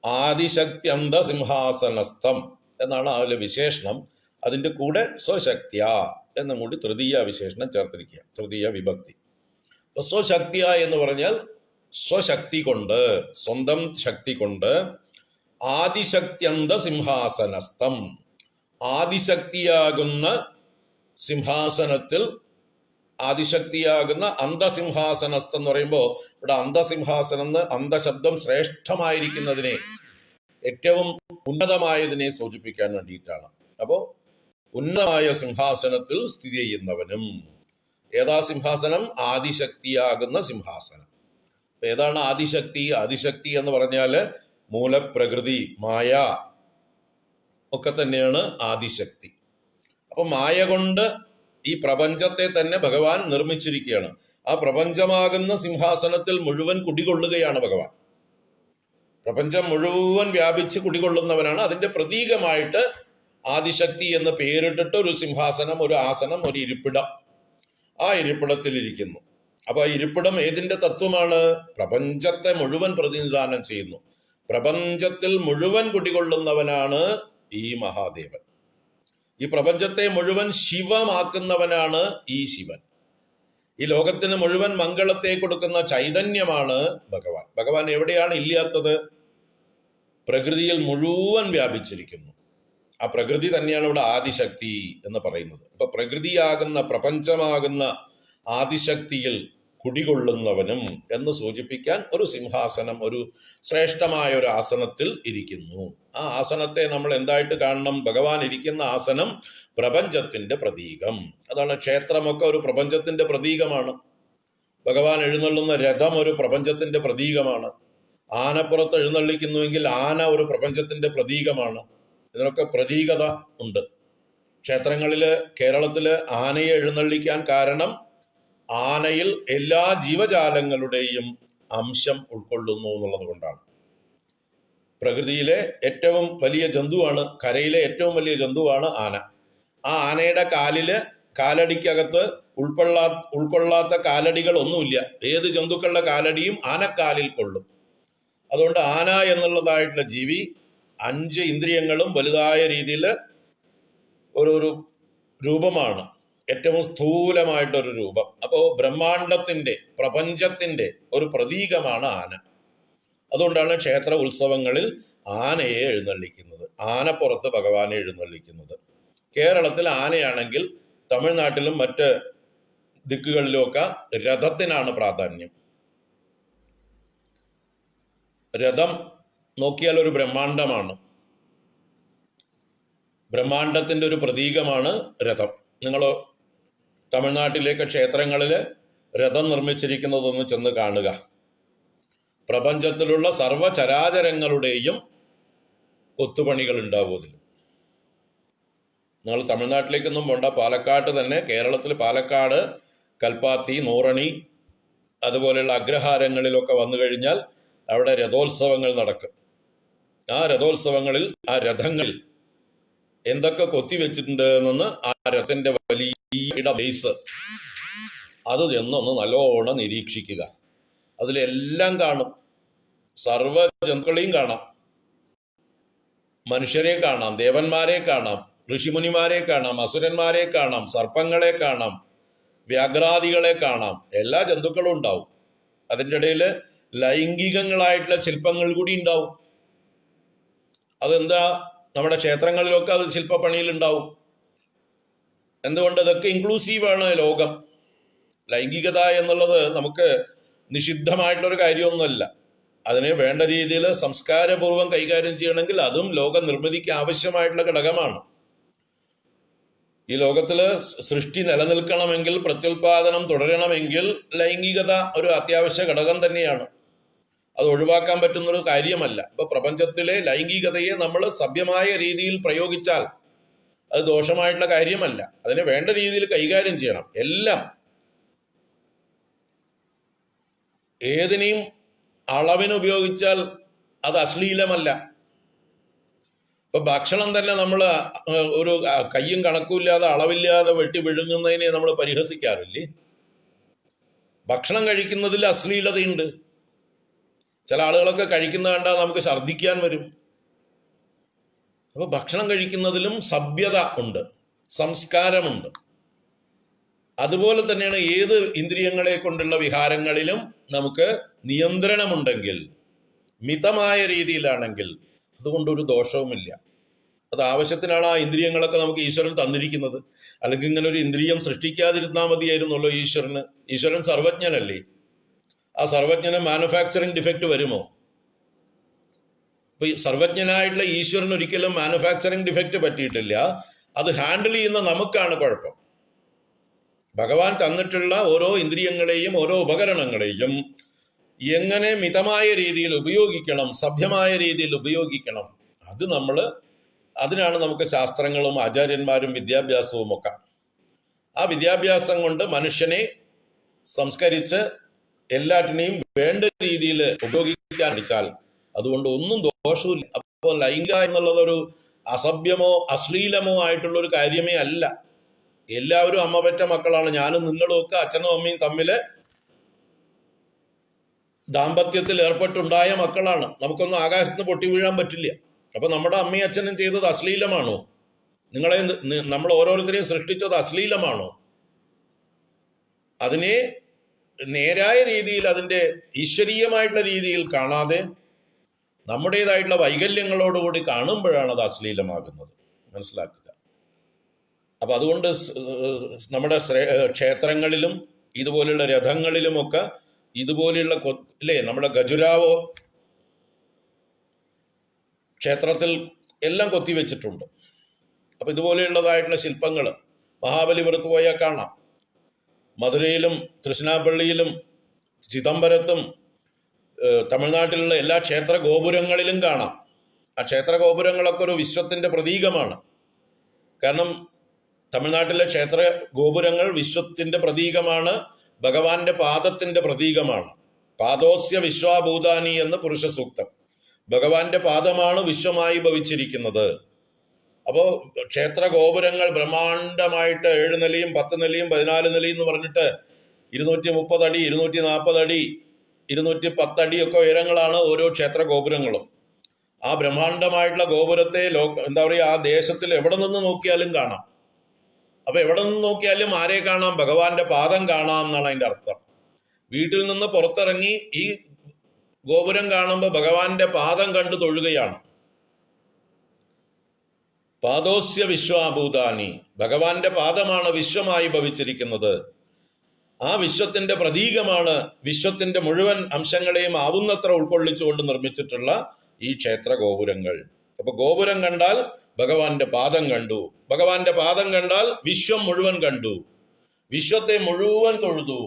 Speaker 1: ആദിശക്ത്യന്ത സിംഹാസനസ്ഥം എന്നാണ് അതിലെ വിശേഷണം. അതിൻ്റെ കൂടെ സ്വശക്തിയ എന്നും കൂടി തൃതീയ വിശേഷണം ചേർത്തിരിക്കുക, തൃതീയ വിഭക്തി. അപ്പൊ സ്വശക്തിയ എന്ന് പറഞ്ഞാൽ സ്വശക്തി കൊണ്ട്, സ്വന്തം ശക്തി കൊണ്ട് ആദിശക്ത്യന്ത സിംഹാസനസ്ഥം, ആദിശക്തിയാകുന്ന സിംഹാസനത്തിൽ, ആദിശക്തിയാകുന്ന അന്തസിംഹാസനസ്ഥം എന്ന് പറയുമ്പോൾ ഇവിടെ അന്തസിംഹാസനം എന്ന് അന്തശബ്ദം ശ്രേഷ്ഠമായിരിക്കുന്നതിനെ, ഏറ്റവും ഉന്നതമായതിനെ സൂചിപ്പിക്കാൻ വേണ്ടിയിട്ടാണ്. അപ്പോൾ ഉന്നതമായ സിംഹാസനത്തിൽ സ്ഥിതി ചെയ്യുന്നവനും. ഏതാ സിംഹാസനം? ആദിശക്തിയാകുന്ന സിംഹാസനം. ഏതാണ് ആദിശക്തി? ആദിശക്തി എന്ന് പറഞ്ഞാൽ മൂലപ്രകൃതി, മായ ഒക്കെ തന്നെയാണ് ആദിശക്തി. അപ്പൊ മായ കൊണ്ട് ഈ പ്രപഞ്ചത്തെ തന്നെ ഭഗവാൻ നിർമ്മിച്ചിരിക്കുകയാണ്. ആ പ്രപഞ്ചമാകുന്ന സിംഹാസനത്തിൽ മുഴുവൻ കുടികൊള്ളുകയാണ് ഭഗവാൻ. പ്രപഞ്ചം മുഴുവൻ വ്യാപിച്ച് കുടികൊള്ളുന്നവനാണ്. അതിന്റെ പ്രതീകമായിട്ട് ആദിശക്തി എന്ന് പേരിട്ടിട്ട് ഒരു സിംഹാസനം, ഒരു ആസനം, ഒരു ഇരിപ്പിടം, ആ ഇരിപ്പിടത്തിൽ ഇരിക്കുന്നു. അപ്പൊ ആ ഇരിപ്പിടം ഏതിന്റെ തത്വമാണ്? പ്രപഞ്ചത്തെ മുഴുവൻ പ്രതിനിധാനം ചെയ്യുന്നു. പ്രപഞ്ചത്തിൽ മുഴുവൻ കുടികൊള്ളുന്നവനാണ് ഈ മഹാദേവൻ. ഈ പ്രപഞ്ചത്തെ മുഴുവൻ ശിവമാക്കുന്നവനാണ് ഈ ശിവൻ. ഈ ലോകത്തിന് മുഴുവൻ മംഗളത്തെ കൊടുക്കുന്ന ചൈതന്യമാണ് ഭഗവാൻ. ഭഗവാൻ എവിടെയാണ് ഇല്ലാത്തത്? പ്രകൃതിയിൽ മുഴുവൻ വ്യാപിച്ചിരിക്കുന്നു. ആ പ്രകൃതി തന്നെയാണ് ഇവിടെ ആദിശക്തി എന്ന് പറയുന്നത്. അപ്പൊ പ്രകൃതിയാകുന്ന, പ്രപഞ്ചമാകുന്ന ആദിശക്തിയിൽ കുടികൊള്ളുന്നവനും എന്ന് സൂചിപ്പിക്കാൻ ഒരു സിംഹാസനം, ഒരു ശ്രേഷ്ഠമായ ഒരു ആസനത്തിൽ ഇരിക്കുന്നു. ആ ആസനത്തെ നമ്മൾ എന്തായിട്ട് കാണണം? ഭഗവാൻ ഇരിക്കുന്ന ആസനം പ്രപഞ്ചത്തിന്റെ പ്രതീകം. അതാണ് ക്ഷേത്രമൊക്കെ ഒരു പ്രപഞ്ചത്തിന്റെ പ്രതീകമാണ്. ഭഗവാൻ എഴുന്നള്ളുന്ന രഥം ഒരു പ്രപഞ്ചത്തിന്റെ പ്രതീകമാണ്. ആനപ്പുറത്ത് എഴുന്നള്ളിക്കുന്നുവെങ്കിൽ ആന ഒരു പ്രപഞ്ചത്തിന്റെ പ്രതീകമാണ്. ഇതിനൊക്കെ പ്രതീകത ഉണ്ട്. ക്ഷേത്രങ്ങളില്, കേരളത്തില് ആനയെ എഴുന്നള്ളിക്കാൻ കാരണം ആനയിൽ എല്ലാ ജീവജാലങ്ങളുടെയും അംശം ഉൾക്കൊള്ളുന്നു എന്നുള്ളത് കൊണ്ടാണ്. പ്രകൃതിയിലെ ഏറ്റവും വലിയ ജന്തുവാണ്, കരയിലെ ഏറ്റവും വലിയ ജന്തുവാണ് ആന. ആ ആനയുടെ കാലടിക്കകത്ത് ഉൾക്കൊള്ളാത്ത കാലടികൾ ഒന്നുമില്ല. ഏത് ജന്തുക്കളുടെ കാലടിയും ആനക്കാലിൽ കൊള്ളും. അതുകൊണ്ട് ആന എന്നുള്ളതായിട്ടുള്ള ജീവി 5 ഇന്ദ്രിയങ്ങളും വലുതായ രീതിയിൽ ഒരു രൂപമാണ്, ഏറ്റവും സ്ഥൂലമായിട്ടൊരു രൂപം. അപ്പോൾ ബ്രഹ്മാണ്ടത്തിന്റെ, പ്രപഞ്ചത്തിന്റെ ഒരു പ്രതീകമാണ് ആന. അതുകൊണ്ടാണ് ക്ഷേത്ര ഉത്സവങ്ങളിൽ ആനയെ എഴുന്നള്ളിക്കുന്നത്, ആനപ്പുറത്ത് ഭഗവാനെ എഴുന്നള്ളിക്കുന്നത്. കേരളത്തിൽ ആനയാണെങ്കിൽ തമിഴ്നാട്ടിലും മറ്റ് ദിക്കുകളിലുമൊക്കെ രഥത്തിനാണ് പ്രാധാന്യം. രഥം നോക്കിയാൽ ഒരു ബ്രഹ്മാണ്ടമാണ്. ബ്രഹ്മാണ്ടത്തിന്റെ ഒരു പ്രതീകമാണ് രഥം. നിങ്ങൾ തമിഴ്നാട്ടിലേക്ക് ക്ഷേത്രങ്ങളിൽ രഥം നിർമ്മിച്ചിരിക്കുന്നതൊന്ന് ചെന്ന് കാണുക. പ്രപഞ്ചത്തിലുള്ള സർവചരാചരങ്ങളുടെയും കൊത്തുപണികൾ ഉണ്ടാവും അതിൽ. നിങ്ങൾ തമിഴ്നാട്ടിലേക്കൊന്നും പോണ്ട, പാലക്കാട്ട് തന്നെ, കേരളത്തിൽ പാലക്കാട്, കൽപ്പാത്തി, നൂറണി അതുപോലെയുള്ള അഗ്രഹാരങ്ങളിലൊക്കെ വന്നു കഴിഞ്ഞാൽ അവിടെ രഥോത്സവങ്ങൾ നടക്കും. ആ രഥോത്സവങ്ങളിൽ ആ രഥങ്ങളിൽ എന്തൊക്കെ കൊത്തിവെച്ചിട്ടുണ്ട് എന്ന് ആ രഥത്തിന്റെ വലിയ ബേസ് അത് എന്നൊന്ന് നല്ലോണം നിരീക്ഷിക്കുക. അതിലെല്ലാം കാണും. സർവ ജന്തുക്കളെയും കാണാം, മനുഷ്യരെ കാണാം, ദേവന്മാരെ കാണാം, ഋഷിമുനിമാരെ കാണാം, അസുരന്മാരെ കാണാം, സർപ്പങ്ങളെ കാണാം, വ്യാഘ്രാദികളെ കാണാം, എല്ലാ ജന്തുക്കളും ഉണ്ടാവും. അതിൻ്റെ ഇടയിൽ ലൈംഗികങ്ങളായിട്ടുള്ള ശില്പങ്ങൾ കൂടി ഉണ്ടാവും. അതെന്താ, നമ്മുടെ ക്ഷേത്രങ്ങളിലൊക്കെ അത് ശില്പപ്പണിയിൽ ഉണ്ടാവും. എന്തുകൊണ്ട്? അതൊക്കെ ഇൻക്ലൂസീവാണ് ലോകം. ലൈംഗികത എന്നുള്ളത് നമുക്ക് നിഷിദ്ധമായിട്ടുള്ളൊരു കാര്യമൊന്നുമല്ല. അതിനെ വേണ്ട രീതിയിൽ സംസ്കാരപൂർവ്വം കൈകാര്യം ചെയ്യണമെങ്കിൽ അതും ലോക നിർമ്മിതിക്ക് ആവശ്യമായിട്ടുള്ള ഘടകമാണ്. ഈ ലോകത്തില് സൃഷ്ടി നിലനിൽക്കണമെങ്കിൽ, പ്രത്യുൽപാദനം തുടരണമെങ്കിൽ ലൈംഗികത ഒരു അത്യാവശ്യ ഘടകം തന്നെയാണ്. അത് ഒഴിവാക്കാൻ പറ്റുന്നൊരു കാര്യമല്ല. ഇപ്പൊ പ്രപഞ്ചത്തിലെ ലൈംഗികതയെ നമ്മൾ സഭ്യമായ രീതിയിൽ പ്രയോഗിച്ചാൽ അത് ദോഷമായിട്ടുള്ള കാര്യമല്ല. അതിനെ വേണ്ട രീതിയിൽ കൈകാര്യം ചെയ്യണം. എല്ലാം ഏതിനെയും അളവിന് ഉപയോഗിച്ചാൽ അത് അശ്ലീലമല്ല. ഇപ്പൊ ഭക്ഷണം തന്നെ നമ്മൾ ഒരു കയ്യും കണക്കുമില്ലാതെ അളവില്ലാതെ വെട്ടി വിഴുങ്ങുന്നതിനെ നമ്മൾ പരിഹസിക്കാറില്ലേ? ഭക്ഷണം കഴിക്കുന്നതിൽ അശ്ലീലതയുണ്ട്. ചില ആളുകളൊക്കെ കഴിക്കുന്ന കണ്ടാൽ നമുക്ക് ഛർദ്ദിക്കാൻ വരും. അപ്പൊ ഭക്ഷണം കഴിക്കുന്നതിലും സഭ്യത ഉണ്ട്, സംസ്കാരമുണ്ട്. അതുപോലെ തന്നെയാണ് ഏത് ഇന്ദ്രിയങ്ങളെ കൊണ്ടുള്ള വിഹാരങ്ങളിലും നമുക്ക് നിയന്ത്രണമുണ്ടെങ്കിൽ, മിതമായ രീതിയിലാണെങ്കിൽ അതുകൊണ്ടൊരു ദോഷവുമില്ല. അത് ആവശ്യത്തിനാണ് ആ ഇന്ദ്രിയങ്ങളൊക്കെ നമുക്ക് ഈശ്വരൻ തന്നിരിക്കുന്നത്. അല്ലെങ്കിൽ ഇങ്ങനെ ഒരു ഇന്ദ്രിയം സൃഷ്ടിക്കാതിരുന്നാൽ മതിയായിരുന്നല്ലോ ഈശ്വരന്. ഈശ്വരൻ സർവജ്ഞനല്ലേ? ആ സർവജ്ഞന് മാനുഫാക്ചറിങ് ഡിഫക്റ്റ് വരുമോ? ഇപ്പൊ ഈ സർവജ്ഞനായിട്ടുള്ള ഈശ്വരൻ ഒരിക്കലും മാനുഫാക്ചറിങ് ഡിഫക്റ്റ് പറ്റിയിട്ടില്ല. അത് ഹാൻഡിൽ ചെയ്യുന്ന നമുക്കാണ് കുഴപ്പം. ഭഗവാൻ തന്നിട്ടുള്ള ഓരോ ഇന്ദ്രിയങ്ങളെയും ഓരോ ഉപകരണങ്ങളെയും എങ്ങനെ മിതമായ രീതിയിൽ ഉപയോഗിക്കണം, സഭ്യമായ രീതിയിൽ ഉപയോഗിക്കണം, അതിനാണ് നമുക്ക് ശാസ്ത്രങ്ങളും ആചാര്യന്മാരും വിദ്യാഭ്യാസവും ഒക്കെ. ആ വിദ്യാഭ്യാസം കൊണ്ട് മനുഷ്യനെ സംസ്കരിച്ച് എല്ലാറ്റിനെയും വേണ്ട രീതിയിൽ ഉപയോഗിക്കാൻ പഠിച്ചാൽ അതുകൊണ്ട് ഒന്നും ദോഷമില്ല. അപ്പോൾ ലൈംഗിക എന്നുള്ളതൊരു അസഭ്യമോ അശ്ലീലമോ ആയിട്ടുള്ളൊരു കാര്യമേ അല്ല. എല്ലാവരും അമ്മ പെറ്റ മക്കളാണ്. ഞാനും നിങ്ങളും ഒക്കെ അച്ഛനും അമ്മയും തമ്മില് ദാമ്പത്യത്തിൽ ഏർപ്പെട്ടുണ്ടായ മക്കളാണ്. നമുക്കൊന്നും ആകാശത്ത് പൊട്ടി വീഴാൻ പറ്റില്ല. അപ്പൊ നമ്മുടെ അമ്മയും അച്ഛനും ചെയ്തത് അശ്ലീലമാണോ? നമ്മൾ ഓരോരുത്തരെയും സൃഷ്ടിച്ചത് അശ്ലീലമാണോ? അതിനെ നേരായ രീതിയിൽ, അതിൻ്റെ ഈശ്വരീയമായിട്ടുള്ള രീതിയിൽ കാണാതെ നമ്മുടേതായിട്ടുള്ള വൈകല്യങ്ങളോടുകൂടി കാണുമ്പോഴാണ് അത് അശ്ലീലമാകുന്നത്. മനസ്സിലാക്കുക. അപ്പൊ അതുകൊണ്ട് നമ്മുടെ ക്ഷേത്രങ്ങളിലും ഇതുപോലെയുള്ള രഥങ്ങളിലുമൊക്കെ ഇതുപോലെയുള്ള ഇല്ലേ, നമ്മുടെ ഖജുരാവോ ക്ഷേത്രത്തിൽ എല്ലാം കൊത്തിവെച്ചിട്ടുണ്ട്. അപ്പൊ ഇതുപോലെയുള്ളതായിട്ടുള്ള ശില്പങ്ങൾ മഹാബലിപുരത്ത് പോയാൽ കാണാം. മധുരയിലും തൃശ്ശിനാപ്പള്ളിയിലും ചിദംബരത്തും തമിഴ്നാട്ടിലുള്ള എല്ലാ ക്ഷേത്ര ഗോപുരങ്ങളിലും കാണാം. ആ ക്ഷേത്ര ഗോപുരങ്ങളൊക്കെ ഒരു വിശ്വത്തിന്റെ പ്രതീകമാണ്. കാരണം തമിഴ്നാട്ടിലെ ക്ഷേത്ര ഗോപുരങ്ങൾ വിശ്വത്തിന്റെ പ്രതീകമാണ്, ഭഗവാന്റെ പാദത്തിന്റെ പ്രതീകമാണ്. പാദോസ്യ വിശ്വാഭൂതാനി എന്ന് പുരുഷ സൂക്തം. ഭഗവാന്റെ പാദമാണ് വിശ്വമായി ഭവിച്ചിരിക്കുന്നത്. അപ്പോൾ ക്ഷേത്ര ഗോപുരങ്ങൾ ബ്രഹ്മാണ്ഡമായിട്ട് 7 നിലയും 10 നിലയും 14 നിലയും എന്ന് പറഞ്ഞിട്ട് 230 അടി 240 അടി 210 അടിയൊക്കെ ഉയരങ്ങളാണ് ഓരോ ക്ഷേത്ര ഗോപുരങ്ങളും. ആ ബ്രഹ്മാണ്ഡമായിട്ടുള്ള ഗോപുരത്തെ എന്താ പറയുക, ആ ദേശത്തിൽ എവിടെ നിന്ന് നോക്കിയാലും കാണാം. അപ്പൊ എവിടെ നിന്ന് നോക്കിയാലും ആരെ കാണാം? ഭഗവാന്റെ പാദം കാണാം എന്നാണ് അതിന്റെ അർത്ഥം. വീട്ടിൽ നിന്ന് പുറത്തിറങ്ങി ഈ ഗോപുരം കാണുമ്പോൾ ഭഗവാന്റെ പാദം കണ്ടു തൊഴുകയാണ്. പാദോസ്യ വിശ്വാഭൂതാനി, ഭഗവാന്റെ പാദമാണ് വിശ്വമായി ഭവിച്ചിരിക്കുന്നത്. ആ വിശ്വത്തിന്റെ പ്രതീകമാണ് വിശ്വത്തിന്റെ മുഴുവൻ അംശങ്ങളെയും ആവുന്നത്ര ഉൾക്കൊള്ളിച്ചുകൊണ്ട് നിർമ്മിച്ചിട്ടുള്ള ഈ ക്ഷേത്ര ഗോപുരങ്ങൾ. അപ്പൊ ഗോപുരം കണ്ടാൽ ഭഗവാന്റെ പാദം കണ്ടു, ഭഗവാന്റെ പാദം കണ്ടാൽ വിശ്വം മുഴുവൻ കണ്ടു, വിശ്വത്തെ മുഴുവൻ തൊഴുതു.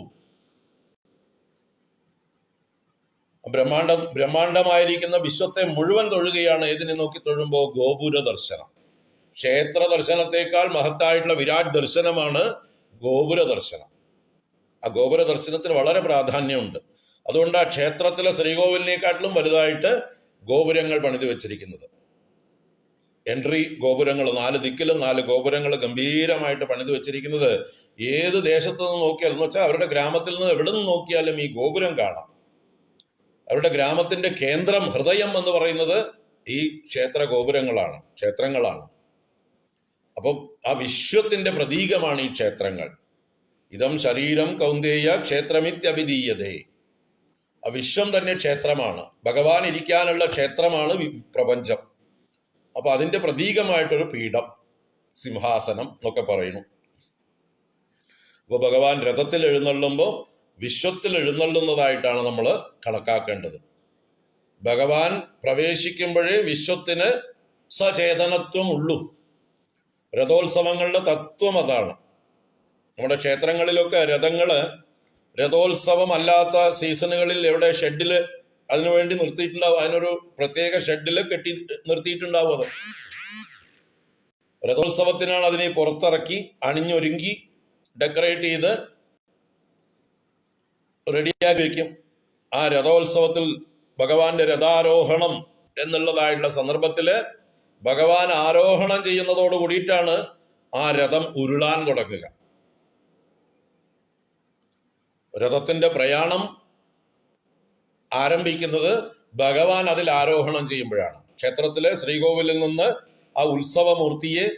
Speaker 1: ബ്രഹ്മാണ്ഡമായിരിക്കുന്ന വിശ്വത്തെ മുഴുവൻ തൊഴുകയാണ്. ഏതിനെ നോക്കി തൊഴുമ്പോൾ? ഗോപുര ദർശനം. ക്ഷേത്ര ദർശനത്തെക്കാൾ മഹത്തായിട്ടുള്ള വിരാട് ദർശനമാണ് ഗോപുര ദർശനം. ആ ഗോപുര ദർശനത്തിന് വളരെ പ്രാധാന്യമുണ്ട്. അതുകൊണ്ട് ആ ക്ഷേത്രത്തിലെ ശ്രീകോവിലിനെക്കാട്ടിലും വലുതായിട്ട് ഗോപുരങ്ങൾ പണിതു വെച്ചിരിക്കുന്നത്. എൻട്രി ഗോപുരങ്ങൾ 4 ദിക്കിലും 4 ഗോപുരങ്ങൾ ഗംഭീരമായിട്ട് പണിതു വെച്ചിരിക്കുന്നത്. ഏത് ദേശത്തു നിന്ന് നോക്കിയാൽ എന്ന് വെച്ചാൽ അവരുടെ ഗ്രാമത്തിൽ നിന്ന് എവിടെ നിന്ന് നോക്കിയാലും ഈ ഗോപുരം കാണാം. അവരുടെ ഗ്രാമത്തിന്റെ കേന്ദ്രം, ഹൃദയം എന്ന് പറയുന്നത് ഈ ക്ഷേത്ര ഗോപുരങ്ങളാണ്, ക്ഷേത്രങ്ങളാണ്. അപ്പോൾ ആ വിശ്വത്തിന്റെ പ്രതീകമാണ് ഈ ക്ഷേത്രങ്ങൾ. ഇതം ശരീരം കൗന്ദേയ ക്ഷേത്രമിത്യഭിധീയതേ. ആ വിശ്വം തന്നെ ക്ഷേത്രമാണ്. ഭഗവാൻ ഇരിക്കാനുള്ള ക്ഷേത്രമാണ് പ്രപഞ്ചം. അപ്പൊ അതിന്റെ പ്രതീകമായിട്ടൊരു പീഠം, സിംഹാസനം എന്നൊക്കെ പറയുന്നു. അപ്പോൾ ഭഗവാൻ രഥത്തിൽ എഴുന്നള്ളുമ്പോൾ വിശ്വത്തിൽ എഴുന്നള്ളുന്നതായിട്ടാണ് നമ്മൾ കണക്കാക്കേണ്ടത്. ഭഗവാൻ പ്രവേശിക്കുമ്പോഴേ വിശ്വത്തിന് സചേതനത്വം ഉള്ളൂ. രഥോത്സവങ്ങളുടെ തത്വം അതാണ്. നമ്മുടെ ക്ഷേത്രങ്ങളിലൊക്കെ രഥോത്സവം അല്ലാത്ത സീസണുകളിൽ എവിടെ ഷെഡില് അതിനുവേണ്ടി നിർത്തിയിട്ടുണ്ടാവും. അതിനൊരു പ്രത്യേക ഷെഡില് കെട്ടി നിർത്തിയിട്ടുണ്ടാവും. അത് രഥോത്സവത്തിനാണ് അതിനെ പുറത്തിറക്കി അണിഞ്ഞൊരുങ്ങി ഡെക്കറേറ്റ് ചെയ്ത് റെഡിയാക്കി വയ്ക്കും. ആ രഥോത്സവത്തിൽ ഭഗവാന്റെ രഥാരോഹണം എന്നുള്ളതായിട്ടുള്ള സന്ദർഭത്തില് ഭഗവാൻ ആരോഹണം ചെയ്യുന്നതോട് കൂടിയിട്ടാണ് ആ രഥം ഉരുളാൻ തുടങ്ങുക. രഥത്തിന്റെ പ്രയാണം ആരംഭിക്കുന്നത് ഭഗവാൻ അതിൽ ആരോഹണം ചെയ്യുമ്പോഴാണ്. ക്ഷേത്രത്തിലെ ശ്രീകോവിലിൽ നിന്ന് ആ ഉത്സവമൂർത്തിയെ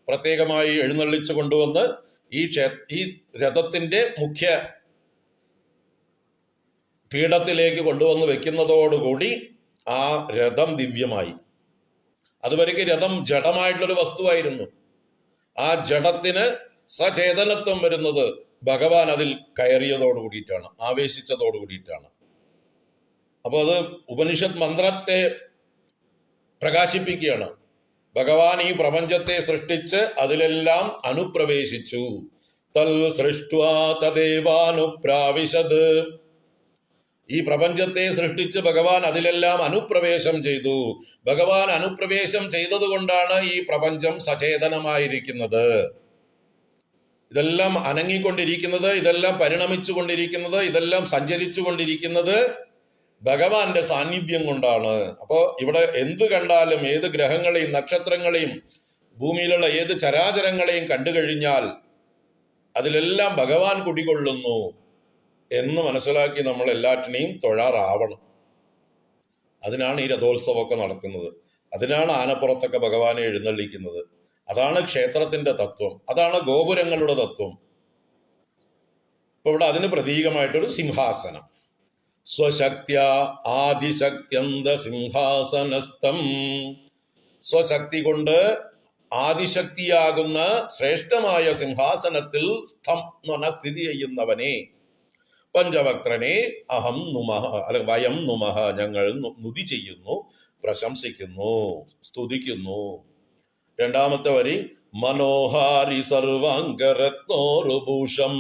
Speaker 1: പ്രത്യേകമായി എഴുന്നള്ളിച്ചു കൊണ്ടുവന്ന് ഈ രഥത്തിന്റെ മുഖ്യ പീഠത്തിലേക്ക് കൊണ്ടുവന്ന് വെക്കുന്നതോടുകൂടി ആ രഥം ദിവ്യമായി. അതുവരേക്ക് രഥം ജഡമായിട്ടുള്ളൊരു വസ്തുവായിരുന്നു. ആ ജഡത്തിന് സചേതനത്വം വരുന്നത് ഭഗവാൻ അതിൽ കയറിയതോടു കൂടിയിട്ടാണ്, ആവേശിച്ചതോടു കൂടിയിട്ടാണ്. അപ്പോൾ അത് ഉപനിഷത്ത് മന്ത്രത്തെ പ്രകാശിപ്പിക്കുകയാണ്. ഭഗവാൻ ഈ പ്രപഞ്ചത്തെ സൃഷ്ടിച്ച് അതിലെല്ലാം അനുപ്രവേശിച്ചു. തൽ സൃഷ്ട്വാ തദേവാനുപ്രാവിശത്. ഈ പ്രപഞ്ചത്തെ സൃഷ്ടിച്ച് ഭഗവാൻ അതിലെല്ലാം അനുപ്രവേശം ചെയ്തു. ഭഗവാൻ അനുപ്രവേശം ചെയ്തതുകൊണ്ടാണ് ഈ പ്രപഞ്ചം സചേതനമായിരിക്കുന്നത്. ഇതെല്ലാം അനങ്ങിക്കൊണ്ടിരിക്കുന്നത്, ഇതെല്ലാം പരിണമിച്ചു കൊണ്ടിരിക്കുന്നത്, ഇതെല്ലാം സഞ്ചരിച്ചു കൊണ്ടിരിക്കുന്നത് ഭഗവാന്റെ സാന്നിധ്യം കൊണ്ടാണ്. അപ്പോൾ ഇവിടെ എന്ത് കണ്ടാലും, ഏത് ഗ്രഹങ്ങളെയും നക്ഷത്രങ്ങളെയും ഭൂമിയിലുള്ള ഏത് ചരാചരങ്ങളെയും കണ്ടു കഴിഞ്ഞാൽ അതിലെല്ലാം ഭഗവാൻ കുടികൊള്ളുന്നു എന്ന് മനസ്സിലാക്കി നമ്മൾ എല്ലാറ്റിനെയും തൊഴാറാവണം. അതിനാണ് ഈ രഥോത്സവമൊക്കെ നടക്കുന്നത്. അതിനാണ് ആനപ്പുറത്തൊക്കെ ഭഗവാനെ എഴുന്നള്ളിക്കുന്നത്. അതാണ് ക്ഷേത്രത്തിന്റെ തത്വം. അതാണ് ഗോപുരങ്ങളുടെ തത്വം. ഇപ്പൊ ഇവിടെ അതിന് പ്രതീകമായിട്ടൊരു സിംഹാസനം. സ്വശക്ത്യ ആദിശക്ത്യന്ത സിംഹാസനസ്ഥം. സ്വശക്തി കൊണ്ട് ആദിശക്തിയാകുന്ന ശ്രേഷ്ഠമായ സിംഹാസനത്തിൽ സ്ഥം എന്ന് പറഞ്ഞാൽ സ്ഥിതി ചെയ്യുന്നവനെ, പഞ്ചവക്ത്രനെ അഹം നുമഹ അല്ലെ വയം നുമഹ ഞങ്ങൾ സ്തുതി ചെയ്യുന്നു, പ്രശംസിക്കുന്നു, സ്തുതിക്കുന്നു. രണ്ടാമത്തെ വരി മനോഹാരി സർവാംഗരത്നോരുഭൂഷം.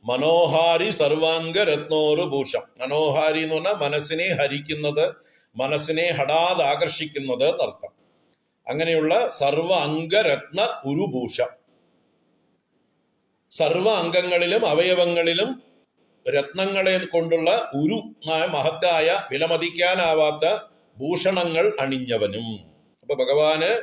Speaker 1: മനോഹാരി സർവാംഗരത്നോരുഭൂഷം. മനോഹാരി എന്ന് പറഞ്ഞാൽ മനസ്സിനെ ഹരിക്കുന്നത്, മനസ്സിനെ ഹഠാത് ആകർഷിക്കുന്നത് എന്നർത്ഥം. അങ്ങനെയുള്ള സർവ അംഗരത്ന ഉരുഭൂഷം. സർവ അംഗങ്ങളിലും അവയവങ്ങളിലും രത്നങ്ങളെ കൊണ്ടുള്ള മഹത്തായ വിലമതിക്കാനാവാത്ത ഭൂഷണങ്ങൾ അണിഞ്ഞവനും. അപ്പൊ ഭഗവാന്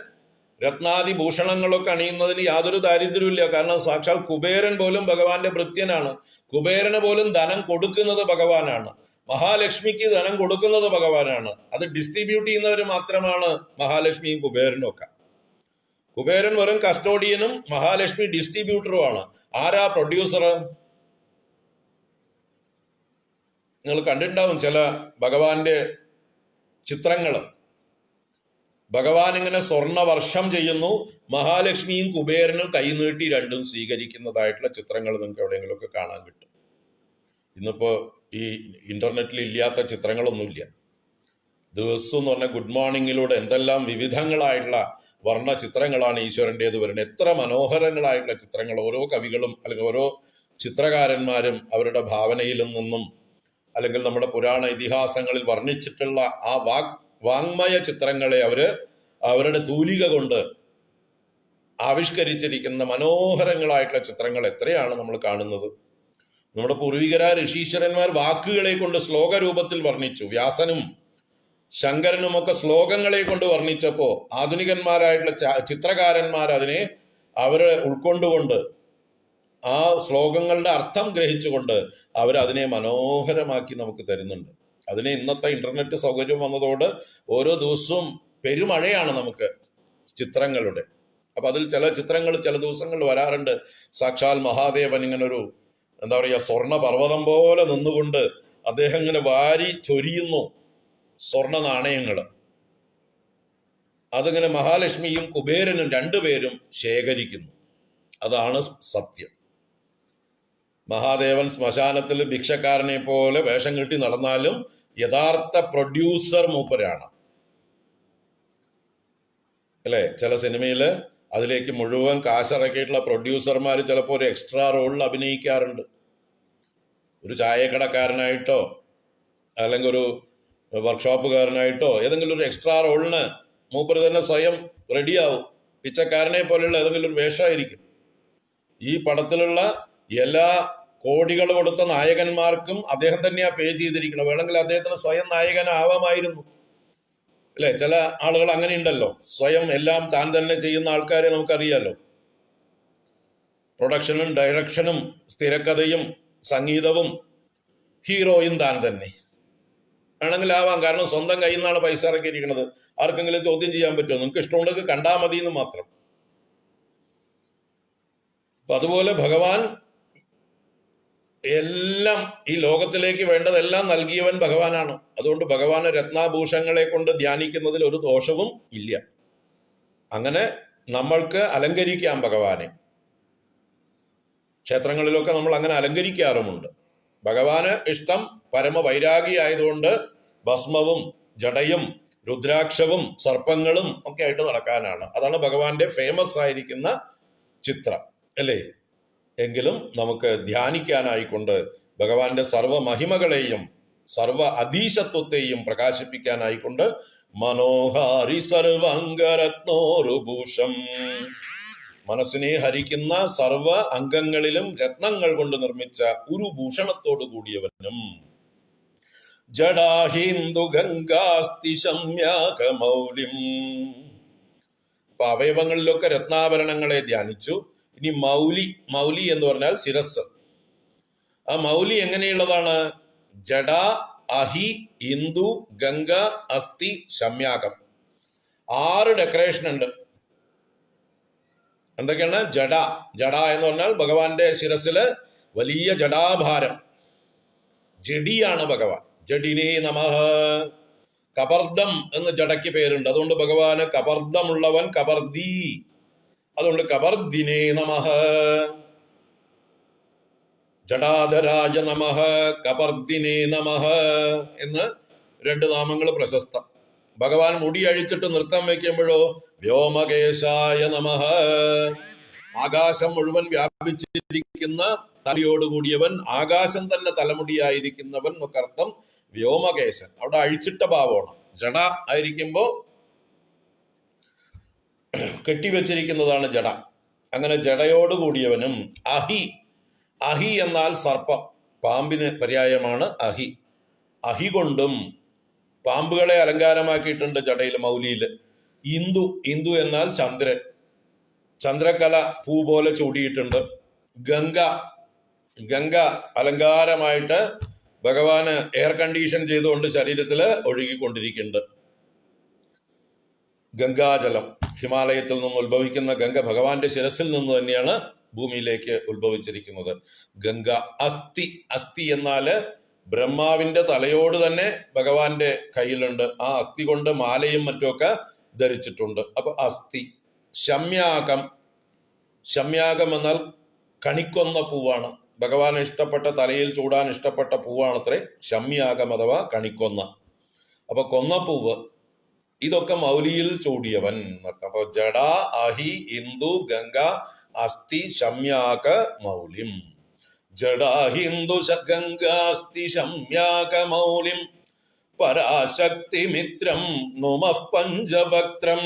Speaker 1: രത്നാദി ഭൂഷണങ്ങളൊക്കെ അണിയുന്നതിന് യാതൊരു ദാരിദ്ര്യമില്ല. കാരണം സാക്ഷാൽ കുബേരൻ പോലും ഭഗവാന്റെ ഭൃത്യനാണ്. കുബേരന് പോലും ധനം കൊടുക്കുന്നത് ഭഗവാനാണ്. മഹാലക്ഷ്മിക്ക് ധനം കൊടുക്കുന്നത് ഭഗവാനാണ്. അത് ഡിസ്ട്രിബ്യൂട്ട് ചെയ്യുന്നവർ മാത്രമാണ് മഹാലക്ഷ്മിയും കുബേരനും ഒക്കെ. കുബേരൻ വെറും കസ്റ്റോഡിയനും മഹാലക്ഷ്മി ഡിസ്ട്രിബ്യൂട്ടറുമാണ്. ആരാ പ്രൊഡ്യൂസർ? നിങ്ങൾ കണ്ടിട്ടുണ്ടാവും ചില ഭഗവാന്റെ ചിത്രങ്ങൾ. ഭഗവാൻ ഇങ്ങനെ സ്വർണവർഷം ചെയ്യുന്നു, മഹാലക്ഷ്മിയും കുബേരനും കൈനീട്ടി രണ്ടും സ്വീകരിക്കുന്നതായിട്ടുള്ള ചിത്രങ്ങൾ നിങ്ങൾക്ക് എവിടെയെങ്കിലുമൊക്കെ കാണാൻ കിട്ടും. ഇന്നിപ്പോൾ ഈ ഇന്റർനെറ്റിൽ ഇല്ലാത്ത ചിത്രങ്ങളൊന്നുമില്ല. ദിവസം എന്ന് പറഞ്ഞാൽ ഗുഡ് മോർണിംഗിലൂടെ എന്തെല്ലാം വിവിധങ്ങളായിട്ടുള്ള വർണ്ണ ചിത്രങ്ങളാണ് ഈശ്വരൻ്റേത് വരുന്നത്. എത്ര മനോഹരങ്ങളായിട്ടുള്ള ചിത്രങ്ങൾ ഓരോ കവികളും അല്ലെങ്കിൽ ഓരോ ചിത്രകാരന്മാരും അവരുടെ ഭാവനയിൽ നിന്നും അല്ലെങ്കിൽ നമ്മുടെ പുരാണ ഇതിഹാസങ്ങളിൽ വർണ്ണിച്ചിട്ടുള്ള ആ വാങ്മയ ചിത്രങ്ങളെ അവരുടെ തൂലിക കൊണ്ട് ആവിഷ്കരിച്ചിരിക്കുന്ന മനോഹരങ്ങളായിട്ടുള്ള ചിത്രങ്ങൾ എത്രയാണ് നമ്മൾ കാണുന്നത്. നമ്മുടെ പൂർവികരായ ഋഷീശ്വരന്മാർ വാക്കുകളെ കൊണ്ട് ശ്ലോക രൂപത്തിൽ വർണ്ണിച്ചു. വ്യാസനും ശങ്കരനുമൊക്കെ ശ്ലോകങ്ങളെ കൊണ്ട് വർണ്ണിച്ചപ്പോൾ ആധുനികന്മാരായിട്ടുള്ള ചിത്രകാരന്മാർ അതിനെ ഉൾക്കൊണ്ടുകൊണ്ട് ആ ശ്ലോകങ്ങളുടെ അർത്ഥം ഗ്രഹിച്ചുകൊണ്ട് അവരതിനെ മനോഹരമാക്കി നമുക്ക് തരുന്നുണ്ട്. അതിനെ ഇന്നത്തെ ഇന്റർനെറ്റ് സൗകര്യം വന്നതോട് ഓരോ ദിവസവും പെരുമഴയാണ് നമുക്ക് ചിത്രങ്ങളുടെ. അപ്പൊ അതിൽ ചില ചിത്രങ്ങൾ ചില ദിവസങ്ങളിൽ വരാറുണ്ട്. സാക്ഷാൽ മഹാദേവൻ ഇങ്ങനെ ഒരു എന്താ പറയുക സ്വർണ്ണ പർവ്വതം പോലെ നിന്നുകൊണ്ട് അദ്ദേഹം ഇങ്ങനെ വാരി ചൊരിയുന്നു സ്വർണ്ണ നാണയങ്ങൾ. അതിങ്ങനെ മഹാലക്ഷ്മിയും കുബേരനും രണ്ടുപേരും ശേഖരിക്കുന്നു. അതാണ് സത്യം. മഹാദേവൻ ശ്മശാനത്തിൽ ഭിക്ഷക്കാരനെ പോലെ വേഷം കെട്ടി നടന്നാലും യഥാർത്ഥ പ്രൊഡ്യൂസർ മൂപ്പരാണ് അല്ലേ? ചില സിനിമയിൽ അതിലേക്ക് മുഴുവൻ കാശിറക്കിയിട്ടുള്ള പ്രൊഡ്യൂസർമാർ ചിലപ്പോൾ ഒരു എക്സ്ട്രാ റോളിൽ അഭിനയിക്കാറുണ്ട്. ഒരു ചായക്കടക്കാരനായിട്ടോ അല്ലെങ്കിൽ ഒരു വർക്ക്ഷോപ്പുകാരനായിട്ടോ ഏതെങ്കിലും ഒരു എക്സ്ട്രാ റോളിന് മൂപ്പര് തന്നെ സ്വയം റെഡിയാവും. പിച്ചക്കാരനെ പോലെയുള്ള ഏതെങ്കിലും ഒരു വേഷമായിരിക്കും. ഈ പടത്തിലുള്ള എല്ലാ കോടികൾ കൊടുത്ത നായകന്മാർക്കും അദ്ദേഹം തന്നെയാ പേ ചെയ്തിരിക്കണം. വേണമെങ്കിൽ അദ്ദേഹത്തിന് സ്വയം നായകനാവാമായിരുന്നു അല്ലെ? ചില ആളുകൾ അങ്ങനെ ഉണ്ടല്ലോ, സ്വയം എല്ലാം താൻ തന്നെ ചെയ്യുന്ന ആൾക്കാരെ നമുക്കറിയാലോ. പ്രൊഡക്ഷനും ഡയറക്ഷനും സ്ഥിരക്കഥയും സംഗീതവും ഹീറോയും താൻ തന്നെ വേണമെങ്കിൽ ആവാം. കാരണം സ്വന്തം കയ്യിൽ നിന്നാണ് പൈസ ഇറക്കിയിരിക്കുന്നത്. ആർക്കെങ്കിലും ചോദ്യം ചെയ്യാൻ പറ്റുമോ? നിങ്ങൾക്ക് ഇഷ്ടമുണ്ടെങ്കിൽ കണ്ടാൽ മതി എന്ന് മാത്രം. അപ്പൊ അതുപോലെ ഭഗവാൻ എല്ലാം ഈ ലോകത്തിലേക്ക് വേണ്ടതെല്ലാം നൽകിയവൻ ഭഗവാനാണ്. അതുകൊണ്ട് ഭഗവാന് രത്നാഭൂഷങ്ങളെ കൊണ്ട് ധ്യാനിക്കുന്നതിൽ ഒരു ദോഷവും ഇല്ല. അങ്ങനെ നമ്മൾക്ക് അലങ്കരിക്കാം ഭഗവാനെ. ക്ഷേത്രങ്ങളിലൊക്കെ നമ്മൾ അങ്ങനെ അലങ്കരിക്കാറുമുണ്ട്. ഭഗവാന് ഇഷ്ടം പരമവൈരാഗി ആയതുകൊണ്ട് ഭസ്മവും ജടയും രുദ്രാക്ഷവും സർപ്പങ്ങളും ഒക്കെ ആയിട്ട് നടക്കാനാണ്. അതാണ് ഭഗവാന്റെ ഫേമസ് ആയിരിക്കുന്ന ചിത്രം അല്ലേ? എങ്കിലും നമുക്ക് ധ്യാനിക്കാനായിക്കൊണ്ട് ഭഗവാന്റെ സർവ മഹിമകളെയും സർവ അധീശത്വത്തെയും പ്രകാശിപ്പിക്കാനായിക്കൊണ്ട് മനോഹാരി സർവാംഗരത്നോരുഭൂഷം, മനസ്സിനെ ഹരിക്കുന്ന സർവ അംഗങ്ങളിലും രത്നങ്ങൾ കൊണ്ട് നിർമ്മിച്ച ഒരു ഭൂഷണത്തോടു കൂടിയവനും ജഡാഹിന്ദു ഗംഗാസ്തി ശമ്യാകമൗലിം. അപ്പൊ അവയവങ്ങളിലൊക്കെ രത്നാഭരണങ്ങളെ ധ്യാനിച്ചു. ഇനി മൗലി, മൗലി എന്ന് പറഞ്ഞാൽ ശിരസ്. ആ മൗലി എങ്ങനെയുള്ളതാണ്? ജഡ, അഹി, ഇന്ദു, ഗംഗ, അസ്ഥി, ശമ്യാകം. 6 ഡെക്കറേഷൻ ഉണ്ട്. എന്തൊക്കെയാണ്? ജഡ, ജഡ എന്ന് പറഞ്ഞാൽ ഭഗവാന്റെ ശിരസില് വലിയ ജഡാഭാരം, ജഡിയാണ് ഭഗവാൻ. ജഡിനേ നമഃ. കബർദം എന്ന് ജഡയ്ക്ക് പേരുണ്ട്. അതുകൊണ്ട് ഭഗവാന് കബർദമുള്ളവൻ കബർദി. അതുകൊണ്ട് കബർദിനേ നമഃ. ജഡാധരായ നമഃ, കബർദിനേ നമഃ എന്ന് 2 നാമങ്ങൾ പ്രശസ്തം. ഭഗവാൻ മുടി അഴിച്ചിട്ട് നൃത്തം വയ്ക്കുമ്പോഴോ വ്യോമകേശായ നമഃ. ആകാശം മുഴുവൻ വ്യാപിച്ചിരിക്കുന്ന തലയോടുകൂടിയവൻ, ആകാശം തന്നെ തലമുടിയായിരിക്കുന്നവൻ എന്നൊക്കെ അർത്ഥം. വ്യോമകേശൻ അവിടെ അഴിച്ചിട്ട ഭാവമാണ്. ജഡ ആയിരിക്കുമ്പോ കെട്ടിവെച്ചിരിക്കുന്നതാണ് ജഡ. അങ്ങനെ ജഡയോടുകൂടിയവനും. അഹി, അഹി എന്നാൽ സർപ്പം, പാമ്പിന് പര്യായമാണ് അഹി. അഹി കൊണ്ടും പാമ്പുകളെ അലങ്കാരമാക്കിയിട്ടുണ്ട് ജടയിൽ, മൗലിയിൽ. ഇന്ദു, ഇന്ദു എന്നാൽ ചന്ദ്രൻ, ചന്ദ്രകല പൂ പോലെ ചൂടിയിട്ടുണ്ട്. ഗംഗ, ഗംഗ അലങ്കാരമായിട്ട് ഭഗവാന് എയർ കണ്ടീഷൻ ചെയ്തുകൊണ്ട് ശരീരത്തിൽ ഒഴുകിക്കൊണ്ടിരിക്കുന്നുണ്ട്. ഗംഗാജലം, ഹിമാലയത്തിൽ നിന്ന് ഉത്ഭവിക്കുന്ന ഗംഗ ഭഗവാന്റെ ശിരസിൽ നിന്ന് തന്നെയാണ് ഭൂമിയിലേക്ക് ഉത്ഭവിച്ചിരിക്കുന്നത്. ഗംഗ. അസ്ഥി, അസ്ഥി എന്നാല് ബ്രഹ്മാവിന്റെ തലയോട് തന്നെ ഭഗവാന്റെ കയ്യിലുണ്ട്. ആ അസ്ഥി കൊണ്ട് മാലയും മറ്റുമൊക്കെ ധരിച്ചിട്ടുണ്ട്. അപ്പൊ അസ്ഥി. ശമ്യാകം, ശമ്യാകം എന്നാൽ കണിക്കൊന്ന പൂവാണ്. ഭഗവാൻ ഇഷ്ടപ്പെട്ട, തലയിൽ ചൂടാൻ ഇഷ്ടപ്പെട്ട പൂവാണത്രേ ശമ്യാകം അഥവാ കണിക്കൊന്ന. അപ്പൊ കൊന്നപ്പൂവ്. ഇതൊക്കെ മൗലിയിൽ ചൂടിയവൻ എന്നർത്ഥം. അപ്പൊ ജഡ, അഹി, ഇന്ദു, ഗംഗ, അസ്ഥി, ശമ്യാക, മൗലിം. ജഡാഹിന്ദു ഗംഗാസ്തി ശമ്യാക മൗലിം പരാശക്തി മിത്രം നുമഃ പഞ്ചവക്ത്രം.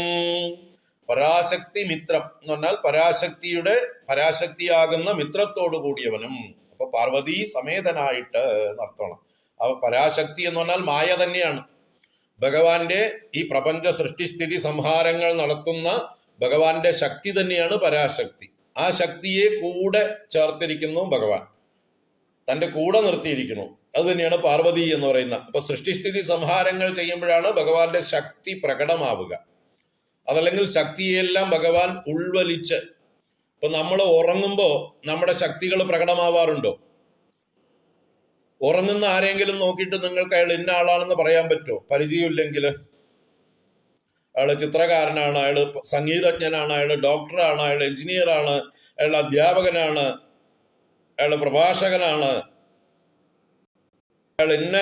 Speaker 1: പരാശക്തി മിത്രം എന്ന് പറഞ്ഞാൽ പരാശക്തിയുടെ, പരാശക്തിയാകുന്ന മിത്രത്തോടു കൂടിയവനും. അപ്പൊ പാർവതി സമേതനായിട്ട് എന്നർത്ഥമാണ്. അപ്പൊ പരാശക്തി എന്ന് പറഞ്ഞാൽ മായ തന്നെയാണ്. ഭഗവാന്റെ ഈ പ്രപഞ്ച സൃഷ്ടിസ്ഥിതി സംഹാരങ്ങൾ നടത്തുന്ന ഭഗവാന്റെ ശക്തി തന്നെയാണ് പരാശക്തി. ആ ശക്തിയെ കൂടെ ചേർത്തിരിക്കുന്നു ഭഗവാൻ, തന്റെ കൂടെ നിർത്തിയിരിക്കുന്നു. അത് തന്നെയാണ് പാർവതി എന്ന് പറയുന്ന. അപ്പൊ സൃഷ്ടിസ്ഥിതി സംഹാരങ്ങൾ ചെയ്യുമ്പോഴാണ് ഭഗവാന്റെ ശക്തി പ്രകടമാവുക. അതല്ലെങ്കിൽ ശക്തിയെല്ലാം ഭഗവാൻ ഉൾവലിച്ച്. ഇപ്പൊ നമ്മൾ ഉറങ്ങുമ്പോൾ നമ്മുടെ ശക്തികൾ പ്രകടമാവാറുണ്ടോ? ഉറങ്ങുന്ന ആരെങ്കിലും നോക്കിയിട്ട് നിങ്ങൾക്ക് അയാൾ ഇന്ന ആളാണെന്ന് പറയാൻ പറ്റുമോ? പരിചയമില്ലെങ്കിൽ. അയാൾ ചിത്രകാരനാണ്, അയാൾ സംഗീതജ്ഞനാണ്, അയാൾ ഡോക്ടറാണ്, അയാൾ എഞ്ചിനീയറാണ്, അയാൾ അധ്യാപകനാണ്, അയാൾ പ്രഭാഷകനാണ്, അയാൾ ഇന്ന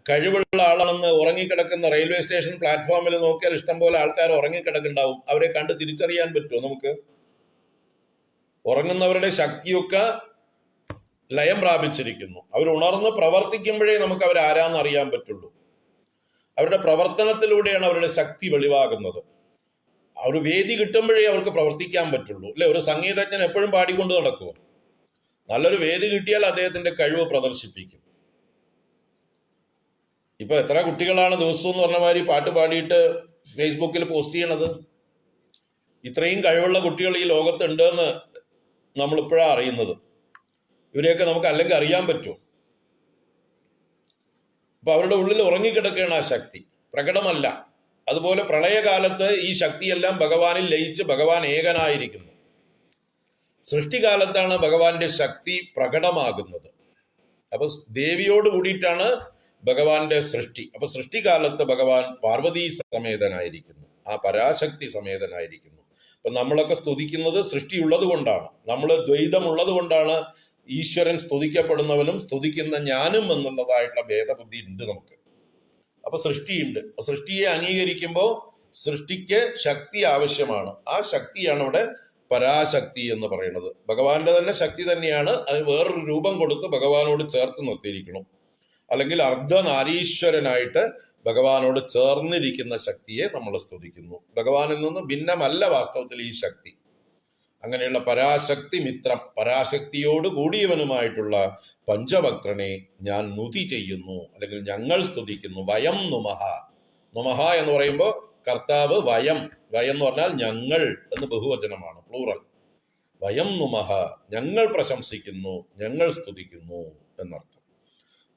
Speaker 1: കഴിവുള്ള ആളാണെന്ന് ഉറങ്ങിക്കിടക്കുന്ന റെയിൽവേ സ്റ്റേഷൻ പ്ലാറ്റ്ഫോമിൽ നോക്കിയാൽ ഇഷ്ടംപോലെ ആൾക്കാർ ഉറങ്ങിക്കിടക്കുന്നുണ്ടാവും. അവരെ കണ്ട് തിരിച്ചറിയാൻ പറ്റുമോ നമുക്ക്? ഉറങ്ങുന്നവരുടെ ശക്തിയൊക്കെ ലയം പ്രാപിച്ചിരിക്കുന്നു. അവർ ഉണർന്ന് പ്രവർത്തിക്കുമ്പോഴേ നമുക്ക് അവർ ആരാന്ന് അറിയാൻ പറ്റുള്ളൂ. അവരുടെ പ്രവർത്തനത്തിലൂടെയാണ് അവരുടെ ശക്തി വെളിവാകുന്നത്. ഒരു വേദി കിട്ടുമ്പോഴേ അവർക്ക് പ്രവർത്തിക്കാൻ പറ്റുള്ളൂ, അല്ലെ? ഒരു സംഗീതജ്ഞൻ എപ്പോഴും പാടിക്കൊണ്ട് നടക്കുമോ? നല്ലൊരു വേദി കിട്ടിയാൽ അദ്ദേഹത്തിന്റെ കഴിവ് പ്രദർശിപ്പിക്കും. ഇപ്പൊ എത്ര കുട്ടികളാണ് ദിവസവും എന്ന് പറഞ്ഞ മാതിരി പാട്ട് പാടിയിട്ട് ഫേസ്ബുക്കിൽ പോസ്റ്റ് ചെയ്യണത്? ഇത്രയും കഴിവുള്ള കുട്ടികൾ ഈ ലോകത്തുണ്ട് എന്ന് നമ്മളിപ്പോഴാണ് അറിയുന്നത്. ഇവരെയൊക്കെ നമുക്ക് അല്ലെങ്കിൽ അറിയാൻ പറ്റുമോ? അപ്പൊ അവരുടെ ഉള്ളിൽ ഉറങ്ങിക്കിടക്കുകയാണ് ആ ശക്തി, പ്രകടമല്ല. അതുപോലെ പ്രളയകാലത്ത് ഈ ശക്തിയെല്ലാം ഭഗവാനിൽ ലയിച്ച് ഭഗവാൻ ഏകനായിരിക്കുന്നു. സൃഷ്ടികാലത്താണ് ഭഗവാന്റെ ശക്തി പ്രകടമാകുന്നത്. അപ്പൊ ദേവിയോട് കൂടിയിട്ടാണ് ഭഗവാന്റെ സൃഷ്ടി. അപ്പൊ സൃഷ്ടികാലത്ത് ഭഗവാൻ പാർവതീ സമേതനായിരിക്കുന്നു, ആ പരാശക്തി സമേതനായിരിക്കുന്നു. അപ്പൊ നമ്മളൊക്കെ സ്തുതിക്കുന്നത് സൃഷ്ടിയുള്ളത് കൊണ്ടാണ്, നമ്മൾ ദ്വൈതമുള്ളത് കൊണ്ടാണ് ഈശ്വരൻ സ്തുതിക്കപ്പെടുന്നവനും സ്തുതിക്കുന്ന ഞാനും എന്നുള്ളതായിട്ടുള്ള ഭേദബുദ്ധി ഉണ്ട് നമുക്ക്. അപ്പൊ സൃഷ്ടിയുണ്ട്. സൃഷ്ടിയെ അംഗീകരിക്കുമ്പോൾ സൃഷ്ടിക്ക് ശക്തി ആവശ്യമാണ്. ആ ശക്തിയാണ് ഇവിടെ പരാശക്തി എന്ന് പറയുന്നത്. ഭഗവാന്റെ തന്നെ ശക്തി തന്നെയാണ്, അതിന് വേറൊരു രൂപം കൊടുത്ത് ഭഗവാനോട് ചേർത്ത് നിർത്തിയിരിക്കണം. അല്ലെങ്കിൽ അർദ്ധനാരീശ്വരനായിട്ട് ഭഗവാനോട് ചേർന്നിരിക്കുന്ന ശക്തിയെ നമ്മൾ സ്തുതിക്കുന്നു. ഭഗവാനിൽ നിന്ന് ഭിന്നമല്ല വാസ്തവത്തിൽ ഈ ശക്തി. അങ്ങനെയുള്ള പരാശക്തി മിത്രം, പരാശക്തിയോട് കൂടിയവനുമായിട്ടുള്ള പഞ്ചവക്ത്രനെ ഞാൻ നുതി ചെയ്യുന്നു, അല്ലെങ്കിൽ ഞങ്ങൾ സ്തുതിക്കുന്നു. വയം നുമഹ. നുമഹ എന്ന് പറയുമ്പോൾ കർത്താവ് വയം, വയം എന്ന് പറഞ്ഞാൽ ഞങ്ങൾ എന്ന് ബഹുവചനമാണ്, പ്ലൂറൽ. വയം നുമഹ, ഞങ്ങൾ പ്രശംസിക്കുന്നു, ഞങ്ങൾ സ്തുതിക്കുന്നു എന്നർത്ഥം.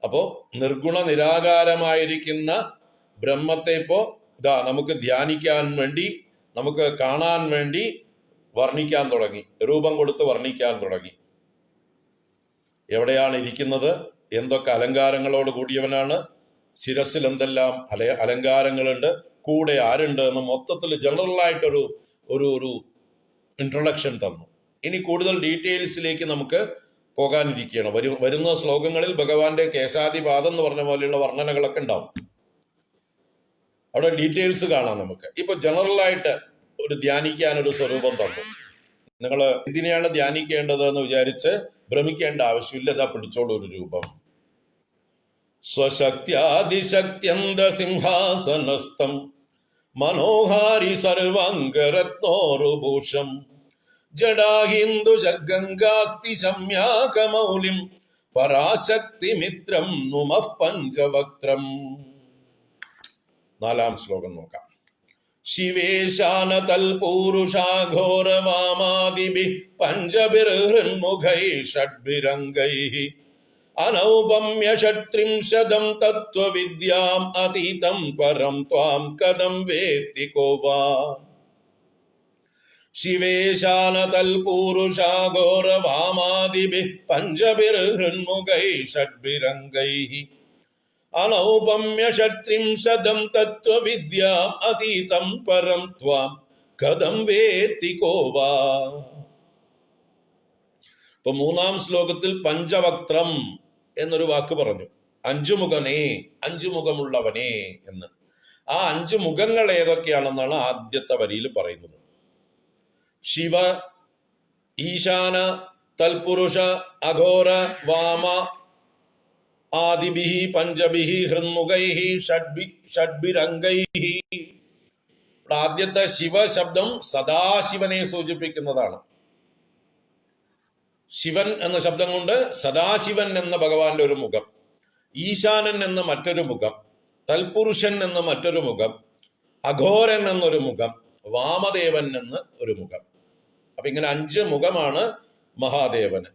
Speaker 1: അപ്പോ നിർഗുണ നിരാകാരമായിരിക്കുന്ന ബ്രഹ്മത്തെ ഇപ്പോ നമുക്ക് ധ്യാനിക്കാൻ വേണ്ടി, നമുക്ക് കാണാൻ വേണ്ടി വർണ്ണിക്കാൻ തുടങ്ങി, രൂപം കൊടുത്ത് വർണ്ണിക്കാൻ തുടങ്ങി. എവിടെയാണ് ഇരിക്കുന്നത്, എന്തൊക്കെ അലങ്കാരങ്ങളോട് കൂടിയവനാണ്, ശിരസിൽ എന്തെല്ലാം അലങ്കാരങ്ങളുണ്ട്, കൂടെ ആരുണ്ട് എന്ന് മൊത്തത്തിൽ ജനറലായിട്ടൊരു ഒരു ഇൻട്രൊഡക്ഷൻ തന്നു. ഇനി കൂടുതൽ ഡീറ്റെയിൽസിലേക്ക് നമുക്ക് പോകാനിരിക്കുകയാണ്. വരുന്ന ശ്ലോകങ്ങളിൽ ഭഗവാന്റെ കേശാദിപാദം എന്ന് പറഞ്ഞ പോലെയുള്ള വർണ്ണനകളൊക്കെ ഉണ്ടാവും. അവിടെ ഡീറ്റെയിൽസ് കാണാം നമുക്ക്. ഇപ്പൊ ജനറലായിട്ട് ഒരു ധ്യാനിക്കാൻ ഒരു സ്വരൂപം തന്നു. നിങ്ങൾ എന്തിനെയാണ് ധ്യാനിക്കേണ്ടത് എന്ന് വിചാരിച്ച് ഭ്രമിക്കേണ്ട ആവശ്യമില്ല. ഇതാ പിടിച്ചോളൂ ഒരു രൂപം. സ്വശക്ത്യാദിശക്ത്യന്ത സിംഹാസനസ്ഥം മനോഹാരി സർവാംഗരത്നോരുഭൂഷം ജഡാഹിന്ദു ഗംഗാസ്തി ശമ്യാകമൗലിം പരാശക്തി മിത്രം നുമഃ പഞ്ചവക്ത്രം. 4-ാം ശ്ലോകം നോക്കാം. ശിവേശാനതൽപൂരുഷാഘോരവാമാദിഭിഃ പഞ്ചഭിർഹൃന്മുഖൈ ഷഡ്ഭിരംഗൈഃ അനൗപമ്യ ഷട്ത്രിംശദം തത്വവിദ്യാം അതീതം പരം ത്വാം കദം വേത്തി കോ വാ. ശിവേശാനതൽപൂരുഷാഘോരവാമാദിഭിഃ പഞ്ചഭിർഹൃന്മുഖൈ ഷഡ്ഭിരംഗൈഃ അനൗപമ്യ ഷട്ത്രിംശദം തത്വവിദ്യാം അതീതം പരം ത്വാം കദം വേത്തി കോ വാ. ഇപ്പൊ 3-ാം ശ്ലോകത്തിൽ പഞ്ചവക്ത്രം എന്നൊരു വാക്ക് പറഞ്ഞു. 5 മുഖനേ, 5 മുഖമുള്ളവനെ എന്ന്. ആ 5 മുഖങ്ങൾ ഏതൊക്കെയാണെന്നാണ് ആദ്യത്തെ വരിയിൽ പറയുന്നത്. ശിവ, ഈശാന, തൽപുരുഷ, അഘോര, വാമ ആദിഭിഃ പഞ്ചഭിഃ ഹൃന്മുഖൈഃ ഷഡ്ഭിരംഗൈഃ. ആദ്യത്തെ ശിവ ശബ്ദം സദാശിവനെ സൂചിപ്പിക്കുന്നതാണ്. ശിവൻ എന്ന ശബ്ദം കൊണ്ട് സദാശിവൻ എന്ന ഭഗവാന്റെ ഒരു മുഖം, ഈശാനൻ എന്ന മറ്റൊരു മുഖം, തൽപുരുഷൻ എന്ന മറ്റൊരു മുഖം, അഘോരൻ എന്നൊരു മുഖം, വാമദേവൻ എന്ന ഒരു മുഖം. അപ്പൊ ഇങ്ങനെ 5 മുഖമാണ് മഹാദേവന്.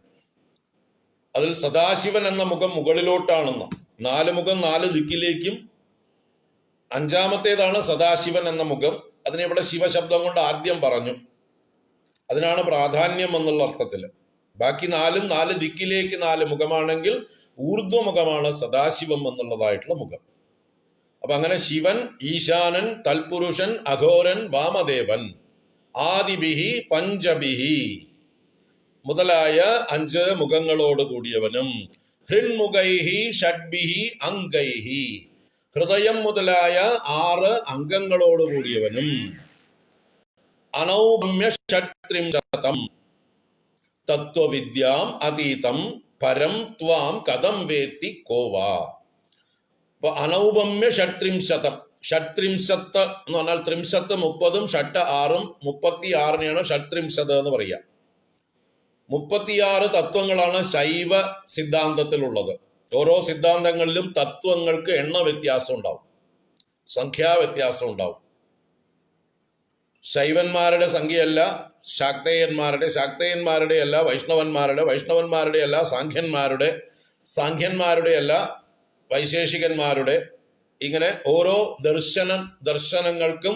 Speaker 1: അതിൽ സദാശിവൻ എന്ന മുഖം മുകളിലോട്ടാണെന്ന്. 4 മുഖം 4 ദിക്കിലേക്കും. 5-ാമത്തേതാണ് സദാശിവൻ എന്ന മുഖം. അതിനെ ഇവിടെ ശിവശബ്ദം കൊണ്ട് ആദ്യം പറഞ്ഞു. അതിനാണ് പ്രാധാന്യം എന്നുള്ള അർത്ഥത്തിൽ. ബാക്കി നാലും 4 ദിക്കിലേക്ക് 4 മുഖമാണെങ്കിൽ ഊർധ്വമുഖമാണ് സദാശിവം എന്നുള്ളതായിട്ടുള്ള മുഖം. അപ്പൊ അങ്ങനെ ശിവൻ, ഈശാനൻ, തൽപുരുഷൻ, അഘോരൻ, വാമദേവൻ, ആദിബിഹി പഞ്ചബിഹി മുതലായ 5 മുഖങ്ങളോട് കൂടിയവനും, ഹൃന്മുഖൈഹി ഷഡ്ഭിഹി അംഗൈഹി ഹൃദയം മുതലായ 6 അംഗങ്ങളോട് കൂടിയവനും, അനൗപമ്യ ഷട്ത്രിംശതം തത്വവിദ്യാം അതീതം പരം ത്വാം കഥം വേത്തി കോവാ. അപ്പൊ അനൗപമ്യ ഷട്ത്രിംശതം, ഷട്ത്രിംശത്ത് എന്ന് പറഞ്ഞാൽ ത്രിംശത്ത് 30, ഷട്ട് 6, 36 ഷട്ത്രിംശത് എന്ന് പറയുക. 36 തത്വങ്ങളാണ് ശൈവ സിദ്ധാന്തത്തിലുള്ളത്. ഓരോ സിദ്ധാന്തങ്ങളിലും തത്വങ്ങൾക്ക് എണ്ണ വ്യത്യാസം ഉണ്ടാവും, സംഖ്യാ വ്യത്യാസം ഉണ്ടാവും. ശൈവന്മാരുടെ സംഖ്യയല്ല ശാക്തേയന്മാരുടെ അല്ല വൈഷ്ണവന്മാരുടെ അല്ല സാഖ്യന്മാരുടെ അല്ല വൈശേഷികന്മാരുടെ. ഇങ്ങനെ ഓരോ ദർശനങ്ങൾക്കും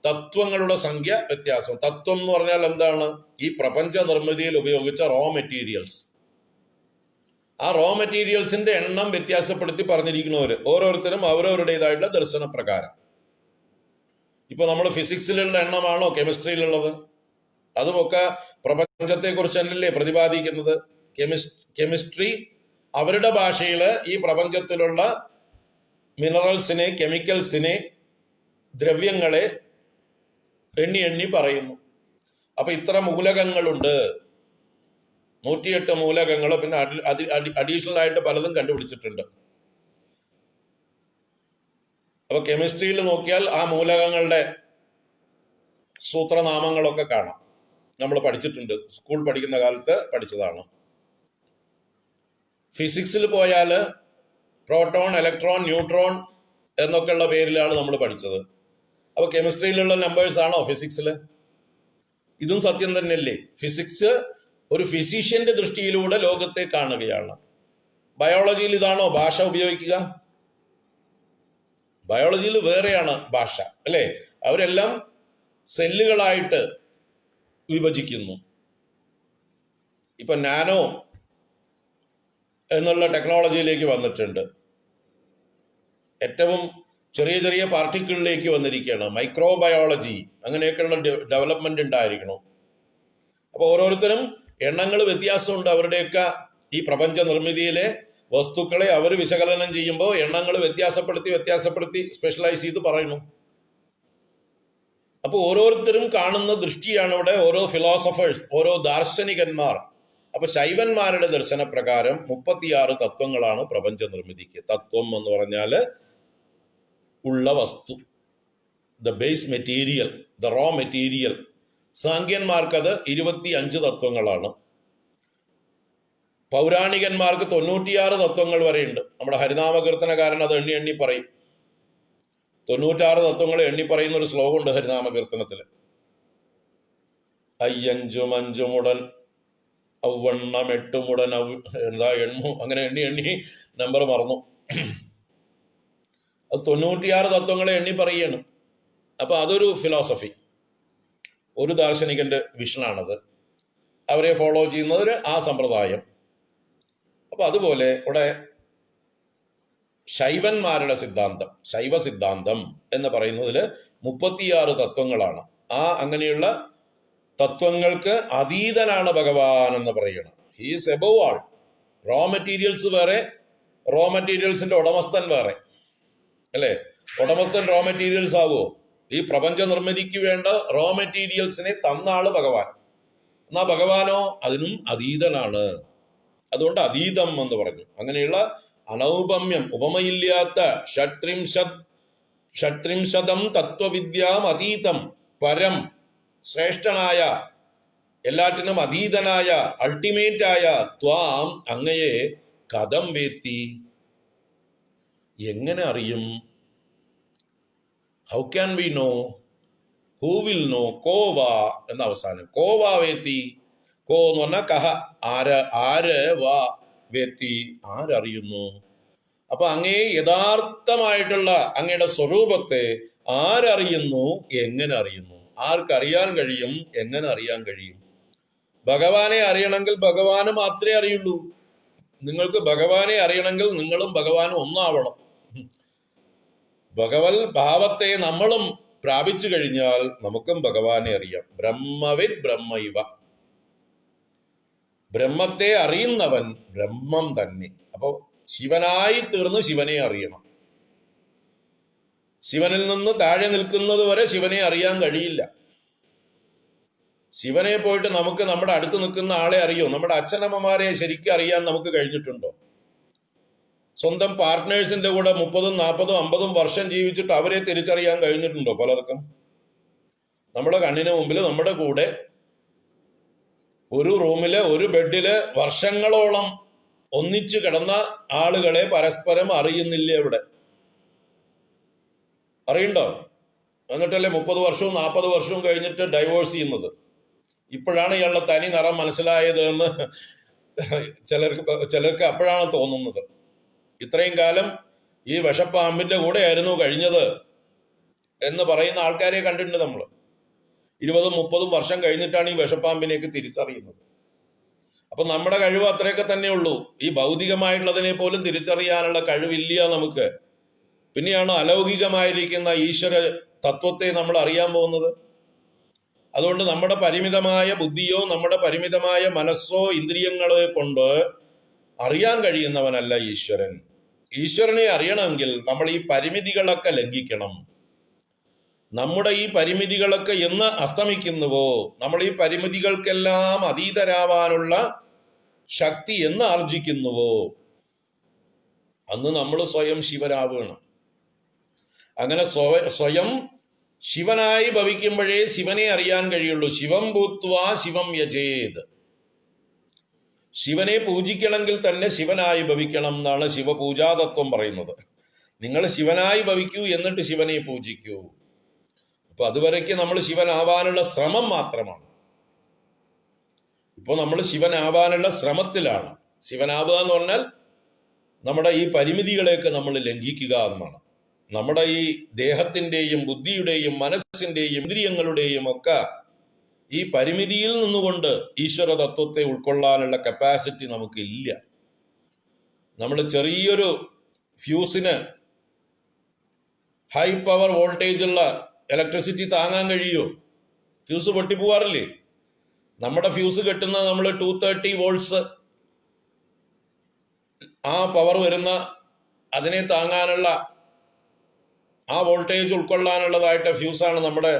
Speaker 1: തത്വങ്ങളുടെ സംഖ്യ വ്യത്യാസം. തത്വം എന്ന് പറഞ്ഞാൽ എന്താണ്? ഈ പ്രപഞ്ച നിർമ്മിതിയിൽ ഉപയോഗിച്ച റോ മെറ്റീരിയൽസ്. ആ റോ മെറ്റീരിയൽസിന്റെ എണ്ണം വ്യത്യാസപ്പെടുത്തി പറഞ്ഞിരിക്കുന്നവര് ഓരോരുത്തരും അവരവരുടേതായിട്ടുള്ള ദർശന പ്രകാരം. ഇപ്പൊ നമ്മൾ ഫിസിക്സിലുള്ള എണ്ണമാണോ കെമിസ്ട്രിയിലുള്ളത്? അതുമൊക്കെ പ്രപഞ്ചത്തെ കുറിച്ച് തന്നെയല്ലേ പ്രതിപാദിക്കുന്നത്. കെമിസ്ട്രി അവരുടെ ഭാഷയിൽ ഈ പ്രപഞ്ചത്തിലുള്ള മിനറൽസിനെ, കെമിക്കൽസിനെ, ദ്രവ്യങ്ങളെ എണ്ണി പറയുന്നു. അപ്പൊ ഇത്ര മൂലകങ്ങളുണ്ട്, 108 മൂലകങ്ങൾ, പിന്നെ അഡീഷണൽ ആയിട്ട് പലതും കണ്ടുപിടിച്ചിട്ടുണ്ട്. അപ്പൊ കെമിസ്ട്രിയിൽ നോക്കിയാൽ ആ മൂലകങ്ങളുടെ സൂത്രനാമങ്ങളൊക്കെ കാണാം. നമ്മൾ പഠിച്ചിട്ടുണ്ട്, സ്കൂൾ പഠിക്കുന്ന കാലത്ത് പഠിച്ചതാണ്. ഫിസിക്സിൽ പോയാൽ പ്രോട്ടോൺ, ഇലക്ട്രോൺ, ന്യൂട്രോൺ എന്നൊക്കെയുള്ള പേരിലാണ് നമ്മൾ പഠിച്ചത്. അപ്പൊ കെമിസ്ട്രിയിലുള്ള നമ്പേഴ്സ് ആണോ ഫിസിക്സിൽ? ഇതും സത്യം തന്നെയല്ലേ? ഫിസിക്സ് ഒരു ഫിസിഷ്യന്റെ ദൃഷ്ടിയിലൂടെ ലോകത്തെ കാണുകയാണ്. ബയോളജിയിൽ ഇതാണോ ഭാഷ ഉപയോഗിക്കുക? ബയോളജിയിൽ വേറെയാണ് ഭാഷ, അല്ലേ? അവരെല്ലാം സെല്ലുകളായിട്ട് വിഭജിക്കുന്നു. ഇപ്പൊ നാനോ എന്നുള്ള ടെക്നോളജിയിലേക്ക് വന്നിട്ടുണ്ട്. ഏറ്റവും ചെറിയ ചെറിയ പാർട്ടിക്കിളിലേക്ക് വന്നിരിക്കുകയാണ്. മൈക്രോബയോളജി, അങ്ങനെയൊക്കെയുള്ള ഡെവലപ്മെന്റ് ഉണ്ടായിരിക്കണം. അപ്പൊ ഓരോരുത്തരും എണ്ണങ്ങൾ വ്യത്യാസമുണ്ട്. അവരുടെയൊക്കെ ഈ പ്രപഞ്ച നിർമ്മിതിയിലെ വസ്തുക്കളെ അവർ വിശകലനം ചെയ്യുമ്പോൾ എണ്ണങ്ങൾ വ്യത്യാസപ്പെടുത്തി സ്പെഷ്യലൈസ് ചെയ്ത് പറയുന്നു. അപ്പോൾ ഓരോരുത്തരും കാണുന്ന ദൃഷ്ടിയാണ് ഇവിടെ. ഓരോ ഫിലോസഫേഴ്സ്, ഓരോ ദാർശനികന്മാർ. അപ്പൊ ശൈവന്മാരുടെ ദർശനപ്രകാരം 36 തത്വങ്ങളാണ് പ്രപഞ്ച നിർമ്മിതിക്ക്. തത്വം എന്ന് പറഞ്ഞാൽ ഉള്ള വസ്തു, the base material, the raw material. സാഖ്യന്മാർക്കത് 25 തത്വങ്ങളാണ്. പൗരാണികന്മാർക്ക് 96 തത്വങ്ങൾ വരെയുണ്ട്. നമ്മുടെ ഹരിനാമകീർത്തനകാരൻ അത് എണ്ണി പറയും. 96 തത്വങ്ങൾ എണ്ണി പറയുന്ന ഒരു ശ്ലോകമുണ്ട് ഹരിനാമകീർത്തനത്തിൽ. അയ്യഞ്ചുമഞ്ചുമുടൻ ഔവണ്ണം എട്ടുമുടൻ എന്താ എണ്ണു, അങ്ങനെ എണ്ണി നമ്പർ മറന്നു. അത് 96 തത്വങ്ങളെ എണ്ണി പറയുകയാണ്. അപ്പൊ അതൊരു ഫിലോസഫി, ഒരു ദാർശനികന്റെ വിഷനാണത്. അവരെ ഫോളോ ചെയ്യുന്നവര് ആ സമ്പ്രദായം. അപ്പൊ അതുപോലെ ഇവിടെ ശൈവന്മാരുടെ സിദ്ധാന്തം, ശൈവ സിദ്ധാന്തം എന്ന് പറയുന്നതിൽ 36 തത്വങ്ങളാണ്. അങ്ങനെയുള്ള തത്വങ്ങൾക്ക് അതീതനാണ് ഭഗവാൻ എന്ന് പറയണം. ഹീസ് എബവ് ആൾ. റോ മെറ്റീരിയൽസ് വേറെ, റോ മെറ്റീരിയൽസിന്റെ ഉടമസ്ഥൻ വേറെ, അല്ലേ? ഉടമസ്ഥൻ റോ മെറ്റീരിയൽസ് ആവുമോ? ഈ പ്രപഞ്ച നിർമ്മിതിക്ക് വേണ്ട റോ മെറ്റീരിയൽസിനെ തന്ന ആള് ഭഗവാൻ. എന്നാ ഭഗവാനോ അതിനും അതീതനാണ്. അതുകൊണ്ട് അതീതം എന്ന് പറഞ്ഞു. അങ്ങനെയുള്ള അനൗപമ്യം, ഉപമയില്ലാത്ത ഷട്ത്രിംശതം തത്വവിദ്യാം അതീതം പരം, ശ്രേഷ്ഠനായ, എല്ലാറ്റിനും അതീതനായ, അൾട്ടിമേറ്റ് ആയ ത്വാം അങ്ങയെ കഥം വേത്തി, എങ്ങനെ അറിയും? How can we know? Who will know? കോവാ എന്ന അവസാനം. കോവാ വേത്തി. കോ എന്ന് പറഞ്ഞാൽ കഹ, ആര് വാ വേത്തി, ആരറിയുന്നു? അപ്പൊ അങ്ങേ യഥാർത്ഥമായിട്ടുള്ള അങ്ങയുടെ സ്വരൂപത്തെ ആരറിയുന്നു, എങ്ങനെ അറിയുന്നു? ആർക്കറിയാൻ കഴിയും, എങ്ങനെ അറിയാൻ കഴിയും? ഭഗവാനെ അറിയണമെങ്കിൽ ഭഗവാന് മാത്രമേ അറിയുള്ളൂ. നിങ്ങൾക്ക് ഭഗവാനെ അറിയണമെങ്കിൽ നിങ്ങളും ഭഗവാനും ഒന്നാവണം. ഭഗവത് ഭാവത്തെ നമ്മളും പ്രാപിച്ചു കഴിഞ്ഞാൽ നമുക്കും ഭഗവാനെ അറിയാം. ബ്രഹ്മവിദ് ബ്രഹ്മൈവ. ബ്രഹ്മത്തെ അറിയുന്നവൻ ബ്രഹ്മം തന്നെ. അപ്പൊ ശിവനായി തീർന്ന് ശിവനെ അറിയണം. ശിവനിൽ നിന്ന് താഴെ നിൽക്കുന്നത് വരെ ശിവനെ അറിയാൻ കഴിയില്ല. ശിവനെ പോയിട്ട് നമുക്ക് നമ്മുടെ അടുത്ത് നിൽക്കുന്ന ആളെ അറിയോ? നമ്മുടെ അച്ഛനമ്മമാരെ ശരിക്കും അറിയാൻ നമുക്ക് കഴിഞ്ഞിട്ടുണ്ടോ? സ്വന്തം പാർട്ട്നേഴ്സിന്റെ കൂടെ 30, 40, 50 വർഷം ജീവിച്ചിട്ട് അവരെ തിരിച്ചറിയാൻ കഴിഞ്ഞിട്ടുണ്ടോ പലർക്കും? നമ്മുടെ കണ്ണിന് മുമ്പിൽ നമ്മുടെ കൂടെ ഒരു റൂമില് ഒരു ബെഡില് വർഷങ്ങളോളം ഒന്നിച്ചു കിടന്ന ആളുകളെ പരസ്പരം അറിയുന്നില്ല. ഇവിടെ അറിയണ്ടോ? എന്നിട്ടല്ലേ 30 വർഷവും 40 വർഷവും കഴിഞ്ഞിട്ട് ഡൈവോഴ്സ് ചെയ്യുന്നത്. ഇപ്പോഴാണ് ഇയാളുടെ തനി നിറം മനസ്സിലായത് എന്ന് ചിലർക്ക് അപ്പോഴാണ് തോന്നുന്നത്. ഇത്രയും കാലം ഈ വിഷപ്പാമ്പിന്റെ കൂടെ ആയിരുന്നു കഴിഞ്ഞത് എന്ന് പറയുന്ന ആൾക്കാരെ കണ്ടിട്ടുണ്ട് നമ്മൾ. 20, 30 വർഷം കഴിഞ്ഞിട്ടാണ് ഈ വിഷപ്പാമ്പിനെയൊക്കെ തിരിച്ചറിയുന്നത്. അപ്പൊ നമ്മുടെ കഴിവ് അത്രയൊക്കെ തന്നെ ഉള്ളൂ. ഈ ഭൗതികമായിട്ടുള്ളതിനെ പോലും തിരിച്ചറിയാനുള്ള കഴിവില്ല നമുക്ക്. പിന്നെയാണ് അലൗകികമായിരിക്കുന്ന ഈശ്വര തത്വത്തെ നമ്മൾ അറിയാൻ പോകുന്നത്. അതുകൊണ്ട് നമ്മുടെ പരിമിതമായ ബുദ്ധിയോ നമ്മുടെ പരിമിതമായ മനസ്സോ ഇന്ദ്രിയങ്ങളെ കൊണ്ട് അറിയാൻ കഴിയുന്നവനല്ല ഈശ്വരൻ. ഈശ്വരനെ അറിയണമെങ്കിൽ നമ്മൾ ഈ പരിമിതികളൊക്കെ ലംഘിക്കണം. നമ്മുടെ ഈ പരിമിതികളൊക്കെ എന്ന് അസ്തമിക്കുന്നുവോ, നമ്മൾ ഈ പരിമിതികൾക്കെല്ലാം അതീതരാവാനുള്ള ശക്തി എന്ന് ആർജിക്കുന്നുവോ, അന്ന് നമ്മൾ സ്വയം ശിവരാവുകയാണ്. അങ്ങനെ സ്വയം ശിവനായി ഭവിക്കുമ്പോഴേ ശിവനെ അറിയാൻ കഴിയുള്ളൂ. ശിവം ഭൂത്വാ ശിവം യജേത്. ശിവനെ പൂജിക്കണമെങ്കിൽ തന്നെ ശിവനായി ഭവിക്കണം എന്നാണ് ശിവപൂജാതത്വം പറയുന്നത്. നിങ്ങൾ ശിവനായി ഭവിക്കൂ, എന്നിട്ട് ശിവനെ പൂജിക്കൂ. അപ്പൊ അതുവരയ്ക്ക് നമ്മൾ ശിവനാവാനുള്ള ശ്രമം മാത്രമാണ്. ഇപ്പോൾ നമ്മൾ ശിവനാവാനുള്ള ശ്രമത്തിലാണ്. ശിവനാവുക എന്ന് പറഞ്ഞാൽ നമ്മുടെ ഈ പരിമിതികളെയൊക്കെ നമ്മൾ ലംഘിക്കുക എന്നാണ്. നമ്മുടെ ഈ ദേഹത്തിൻ്റെയും ബുദ്ധിയുടെയും മനസ്സിൻ്റെയും ഇന്ദ്രിയങ്ങളുടെയും ഒക്കെ ഈ പരിമിതിയിൽ നിന്നുകൊണ്ട് ഈശ്വര തത്വത്തെ ഉൾക്കൊള്ളാനുള്ള കപ്പാസിറ്റി നമുക്കില്ല. നമ്മൾ ചെറിയൊരു ഫ്യൂസിന് ഹൈ പവർ വോൾട്ടേജുള്ള ഇലക്ട്രിസിറ്റി താങ്ങാൻ കഴിയുമോ? ഫ്യൂസ് പൊട്ടിപ്പോവാറില്ലേ? നമ്മുടെ ഫ്യൂസ് കെട്ടുന്നത് നമ്മൾ 230 വോൾട്ട്സ് ആ പവർ വരുന്ന അതിനെ താങ്ങാനുള്ള ആ വോൾട്ടേജ് ഉൾക്കൊള്ളാനുള്ളതായിട്ട് ഫ്യൂസാണ് നമ്മുടെ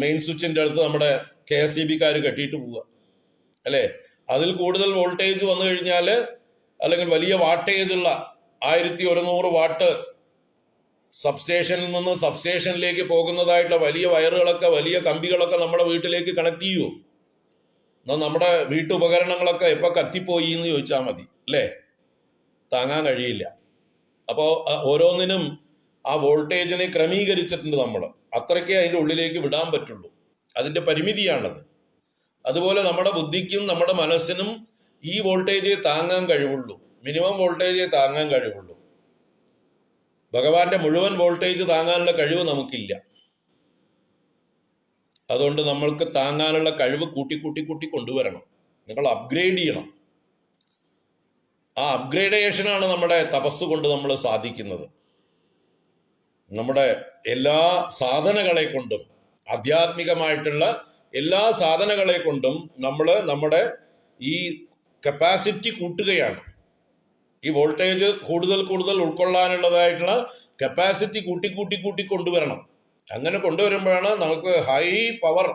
Speaker 1: മെയിൻ സ്വിച്ചിൻ്റെ അടുത്ത് നമ്മുടെ KSEBക്കാർ കെട്ടിയിട്ട് പോവുക അല്ലേ. അതിൽ കൂടുതൽ വോൾട്ടേജ് വന്നു കഴിഞ്ഞാൽ, അല്ലെങ്കിൽ വലിയ വാട്ടേജ് ഉള്ള 1100 വാട്ട് സബ്സ്റ്റേഷനിൽ നിന്ന് സബ്സ്റ്റേഷനിലേക്ക് പോകുന്നതായിട്ടുള്ള വലിയ വയറുകളൊക്കെ, വലിയ കമ്പികളൊക്കെ നമ്മുടെ വീട്ടിലേക്ക് കണക്ട് ചെയ്യുമോ? എന്നാൽ നമ്മുടെ വീട്ടുപകരണങ്ങളൊക്കെ എപ്പോൾ കത്തിപ്പോയി എന്ന് ചോദിച്ചാൽ മതി അല്ലേ. താങ്ങാൻ കഴിയില്ല. അപ്പോൾ ഓരോന്നിനും ആ വോൾട്ടേജിനെ ക്രമീകരിച്ചിട്ടുണ്ട് നമ്മൾ. അത്രയ്ക്കേ അതിൻ്റെ ഉള്ളിലേക്ക് വിടാൻ പറ്റുള്ളൂ. അതിൻ്റെ പരിമിതിയാണത്. അതുപോലെ നമ്മുടെ ബുദ്ധിക്കും നമ്മുടെ മനസ്സിനും ഈ വോൾട്ടേജെ താങ്ങാൻ കഴിവുള്ളൂ. മിനിമം വോൾട്ടേജെ താങ്ങാൻ കഴിവുള്ളൂ. ഭഗവാന്റെ മുഴുവൻ വോൾട്ടേജ് താങ്ങാനുള്ള കഴിവ് നമുക്കില്ല. അതുകൊണ്ട് നമ്മൾക്ക് താങ്ങാനുള്ള കഴിവ് കൂട്ടി കൊണ്ടുവരണം. നിങ്ങൾ അപ്ഗ്രേഡ് ചെയ്യണം. ആ അപ്ഗ്രേഡേഷനാണ് നമ്മുടെ തപസ് കൊണ്ട് നമ്മൾ സാധിക്കുന്നത്. നമ്മുടെ എല്ലാ സാധനകളെ കൊണ്ടും, ആധ്യാത്മികമായിട്ടുള്ള എല്ലാ സാധനകളെ കൊണ്ടും നമ്മൾ നമ്മുടെ ഈ കപ്പാസിറ്റി കൂട്ടുകയാണ്. ഈ വോൾട്ടേജ് കൂടുതൽ ഉൾക്കൊള്ളാനുള്ളതായിട്ടുള്ള കപ്പാസിറ്റി കൂട്ടി കൊണ്ടുവരണം. അങ്ങനെ കൊണ്ടുവരുമ്പോഴാണ് നമുക്ക് ഹൈ പവർ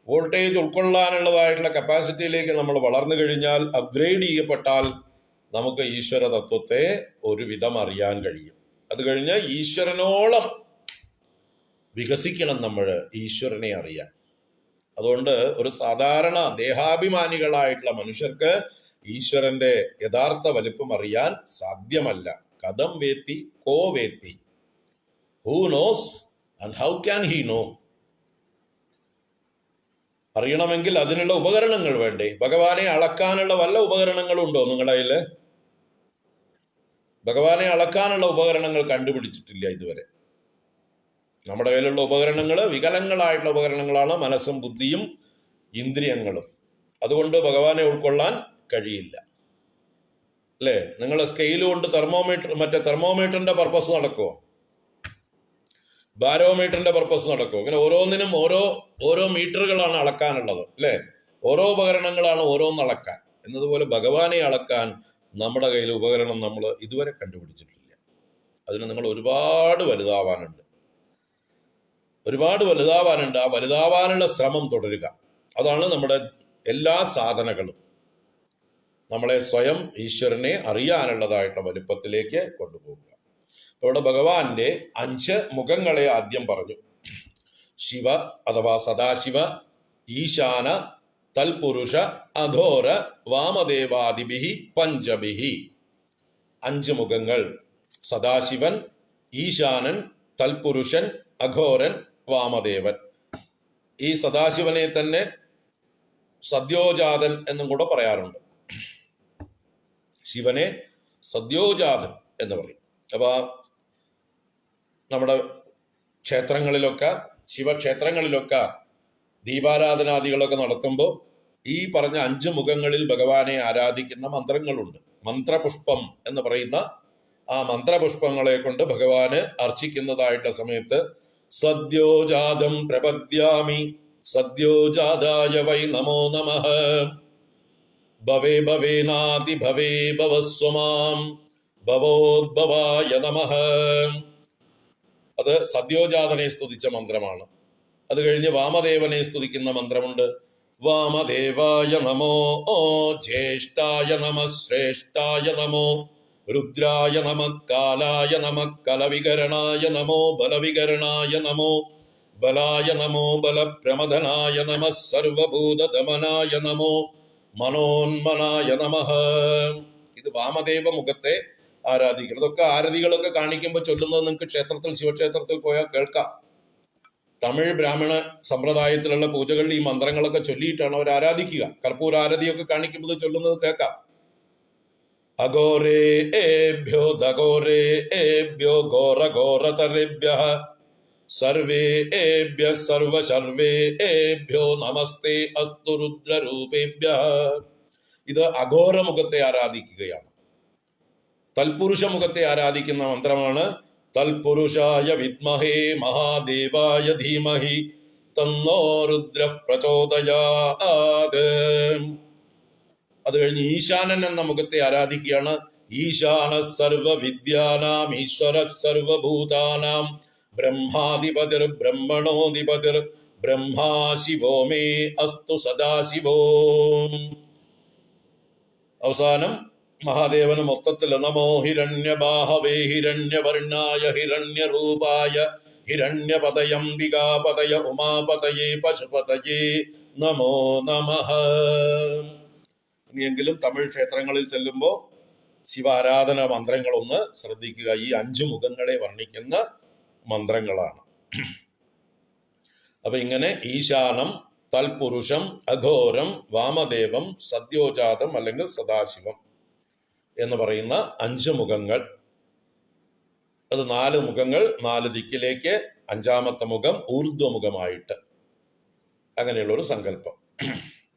Speaker 1: വോൾട്ടേജ് ഉൾക്കൊള്ളാനുള്ളതായിട്ടുള്ള കപ്പാസിറ്റിയിലേക്ക് നമ്മൾ വളർന്നു കഴിഞ്ഞാൽ, അപ്ഗ്രേഡ് ചെയ്യപ്പെട്ടാൽ നമുക്ക് ഈശ്വര തത്വത്തെ ഒരുവിധം അറിയാൻ കഴിയും. അത് കഴിഞ്ഞ് ഈശ്വരനോളം വികസിക്കണം നമ്മൾ ഈശ്വരനെ അറിയാൻ. അതുകൊണ്ട് ഒരു സാധാരണ ദേഹാഭിമാനികളായിട്ടുള്ള മനുഷ്യർക്ക് ഈശ്വരന്റെ യഥാർത്ഥ വലിപ്പം അറിയാൻ സാധ്യമല്ല. കഥം വേത്തി കോ വേത്തി, who knows and how can he know. അറിയണമെങ്കിൽ അതിനുള്ള ഉപകരണങ്ങൾ വേണ്ടേ? ഭഗവാനെ അളക്കാനുള്ള വല്ല ഉപകരണങ്ങളും ഉണ്ടോ നിങ്ങളുടെ കയ്യിൽ? ഭഗവാനെ അളക്കാനുള്ള ഉപകരണങ്ങൾ കണ്ടുപിടിച്ചിട്ടില്ല ഇതുവരെ. നമ്മുടെ കയ്യിലുള്ള ഉപകരണങ്ങൾ വികലങ്ങളായിട്ടുള്ള ഉപകരണങ്ങളാണ് മനസ്സും ബുദ്ധിയും ഇന്ദ്രിയങ്ങളും. അതുകൊണ്ട് ഭഗവാനെ ഉൾക്കൊള്ളാൻ കഴിയില്ല. അല്ലേ? നിങ്ങൾ സ്കെയിൽ കൊണ്ട് തെർമോമീറ്ററിന്റെ പർപ്പസ് നടക്കുമോ? ബാരോമീറ്ററിന്റെ പർപ്പസ് നടക്കുമോ? ഇങ്ങനെ ഓരോന്നിനും ഓരോ മീറ്ററുകളാണ് അളക്കാനുള്ളത്. അല്ലേ? ഓരോ ഉപകരണങ്ങളാണ് ഓരോന്ന് അളക്കാൻ. എന്നതുപോലെ ഭഗവാനെ അളക്കാൻ നമ്മുടെ കയ്യിൽ ഉപകരണം നമ്മൾ ഇതുവരെ കണ്ടുപിടിച്ചിട്ടില്ല. അതിന് നിങ്ങൾ ഒരുപാട് വലുതാവാനുണ്ട്. ആ വലുതാവാനുള്ള ശ്രമം തുടരുക. അതാണ് നമ്മുടെ എല്ലാ സാധനകളും നമ്മളെ സ്വയം ഈശ്വരനെ അറിയാനുള്ളതായിട്ടുള്ള വലുപ്പത്തിലേക്ക് കൊണ്ടുപോകുക. ഇവിടെ ഭഗവാന്റെ 5 മുഖങ്ങളെ ആദ്യം പറഞ്ഞു. ശിവ അഥവാ സദാശിവ, ഈശാന, തൽപുരുഷ, അഘോര, വാമദേവാദിഭിഹി പഞ്ചഭിഹി. 5 മുഖങ്ങൾ: സദാശിവൻ, ഈശാനൻ, തൽപുരുഷൻ, അഘോരൻ, വാമദേവൻ. ഈ സദാശിവനെ തന്നെ സദ്യോജാതൻ എന്നും കൂടെ പറയാറുണ്ട്. ശിവനെ സദ്യോജാതൻ എന്ന് പറയും. അപ്പൊ നമ്മുടെ ക്ഷേത്രങ്ങളിലൊക്കെ, ശിവക്ഷേത്രങ്ങളിലൊക്കെ ദീപാരാധനാദികളൊക്കെ നടത്തുമ്പോൾ ഈ പറഞ്ഞ 5 മുഖങ്ങളിൽ ഭഗവാനെ ആരാധിക്കുന്ന മന്ത്രങ്ങളുണ്ട്. മന്ത്രപുഷ്പം എന്ന് പറയുന്ന ആ മന്ത്രപുഷ്പങ്ങളെ കൊണ്ട് ഭഗവാന് അർച്ചിക്കുന്നതായിട്ടുള്ള സമയത്ത് സദ്യോജാതം പ്രപദ്യാമി സദ്യോജാതായ വൈ നമോ നമഃ, ഭവേ ഭവേനാതി ഭവേ ഭവസ്വമാം ഭവോദ്ഭവായ നമഃ. അത് സദ്യോജാതനെ സ്തുതിച്ച മന്ത്രമാണ്. അത് കഴിഞ്ഞ് വാമദേവനെ സ്തുതിക്കുന്ന മന്ത്രമുണ്ട്. വാമദേവായ നമോ ജ്യേഷ്ഠായ നമ ശ്രേഷ്ഠായ നമോ രുദ്രായ നമ കാലായ നമ കലവികരണായ നമോ ബലവികരണായ നമോ ബലായ നമോ ബലപ്രമദനായ നമ സർവഭൂതദമനായ നമോ മനോന്മനായ നമഃ. ഇത് വാമദേവ മുഖത്തെ ആരാധിക്കണം. ഇതൊക്കെ ആരതികളൊക്കെ കാണിക്കുമ്പോൾ ചൊല്ലുന്നത് നിങ്ങൾക്ക് ക്ഷേത്രത്തിൽ, ശിവക്ഷേത്രത്തിൽ പോയാൽ കേൾക്കാം. തമിഴ് ബ്രാഹ്മണ സമ്പ്രദായത്തിലുള്ള പൂജകളിൽ ഈ മന്ത്രങ്ങളൊക്കെ ചൊല്ലിയിട്ടാണ് അവർ ആരാധിക്കുക. കർപ്പൂര ആരതിയൊക്കെ കാണിക്കുമ്പോൾ ചൊല്ലുന്നത് കേൾക്കാം. അഘോരേഭ്യോ ദഘോരേഭ്യോ ഘോര ഘോരതരേഭ്യഃ സർവേഭ്യ സർവശർവേഭ്യോ നമസ്തേ അസ്തു രുദ്രരൂപേഭ്യഃ. ഇത് അഘോരമുഖത്തെ ആരാധിക്കുകയാണ്. തൽപുരുഷ മുഖത്തെ ആരാധിക്കുന്ന മന്ത്രമാണ് തൽപുരുഷായ വിദ്മഹേ മഹാദേവായ ധീമഹി തന്നോ രുദ്രഃ പ്രചോദയാത്. അത് കഴിഞ്ഞ് ഈശാനൻ എന്ന മുഖത്തെ ആരാധിക്കുകയാണ്. ഈശാന സർവവിദ്യാനാം ഈശ്വര സർവഭൂതാനാം ബ്രഹ്മാധിപതിർ ബ്രഹ്മണോധിപതിർ ബ്രഹ്മാ ശിവോ മേ അസ്തു സദാശിവോ. അവസാനം മഹാദേവന് മൊത്തത്തിൽ നമോ ഹിരണ്യബാഹവേ ഹിരണ്യവർണായ ഹിരണ്യരൂപായ ഹിരണ്യപതയംബികാപതയ ഉമാപതയേ പശുപതയേ നമോ നമഃ. ഇനിയെങ്കിലും തമിഴ് ക്ഷേത്രങ്ങളിൽ ചെല്ലുമ്പോൾ ശിവാരാധന മന്ത്രങ്ങളൊന്ന് ശ്രദ്ധിക്കുക. ഈ 5 മുഖങ്ങളെ വർണ്ണിക്കുന്ന മന്ത്രങ്ങളാണ്. അപ്പൊ ഇങ്ങനെ ഈശാനം, തൽപുരുഷം, അഘോരം, വാമദേവം, സദ്യോജാതം അല്ലെങ്കിൽ സദാശിവം എന്ന് പറയുന്ന 5 മുഖങ്ങൾ. അത് 4 മുഖങ്ങൾ 4 ദിക്കിലേക്ക്, 5ാമത്തെ മുഖം ഊർധ്വമുഖമായിട്ട്, അങ്ങനെയുള്ളൊരു സങ്കല്പം.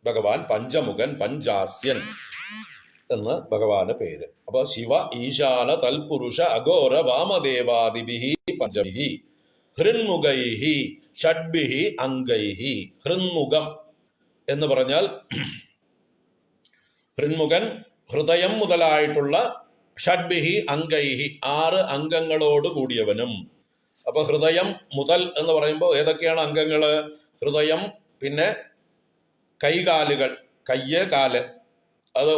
Speaker 1: ഭഗവാൻ പഞ്ചമുഖൻ, പഞ്ചാസ്യൻ എന്ന് ഭഗവാന്റെ പേര്. അപ്പൊ ശിവ, ഈശാന, തൽപുരുഷ, അഘോര, വാമദേവാദിഭിഹി പഞ്ചഭിഹി ഹൃന്മുഖൈഹി ഷഡ്ഭിഹി അംഗൈഹി. ഹൃന്മുഖം എന്ന് പറഞ്ഞാൽ ഹൃന്മുഖൻ ഹൃദയം മുതലായിട്ടുള്ള, ഷഡ്ഭിഹി അംഗൈഹി 6 അംഗങ്ങളോട് കൂടിയവനും. അപ്പൊ ഹൃദയം മുതൽ എന്ന് പറയുമ്പോൾ ഏതൊക്കെയാണ് അംഗങ്ങള്? ഹൃദയം, പിന്നെ കൈകാലുകൾ, കയ്യ് കാല്, അത്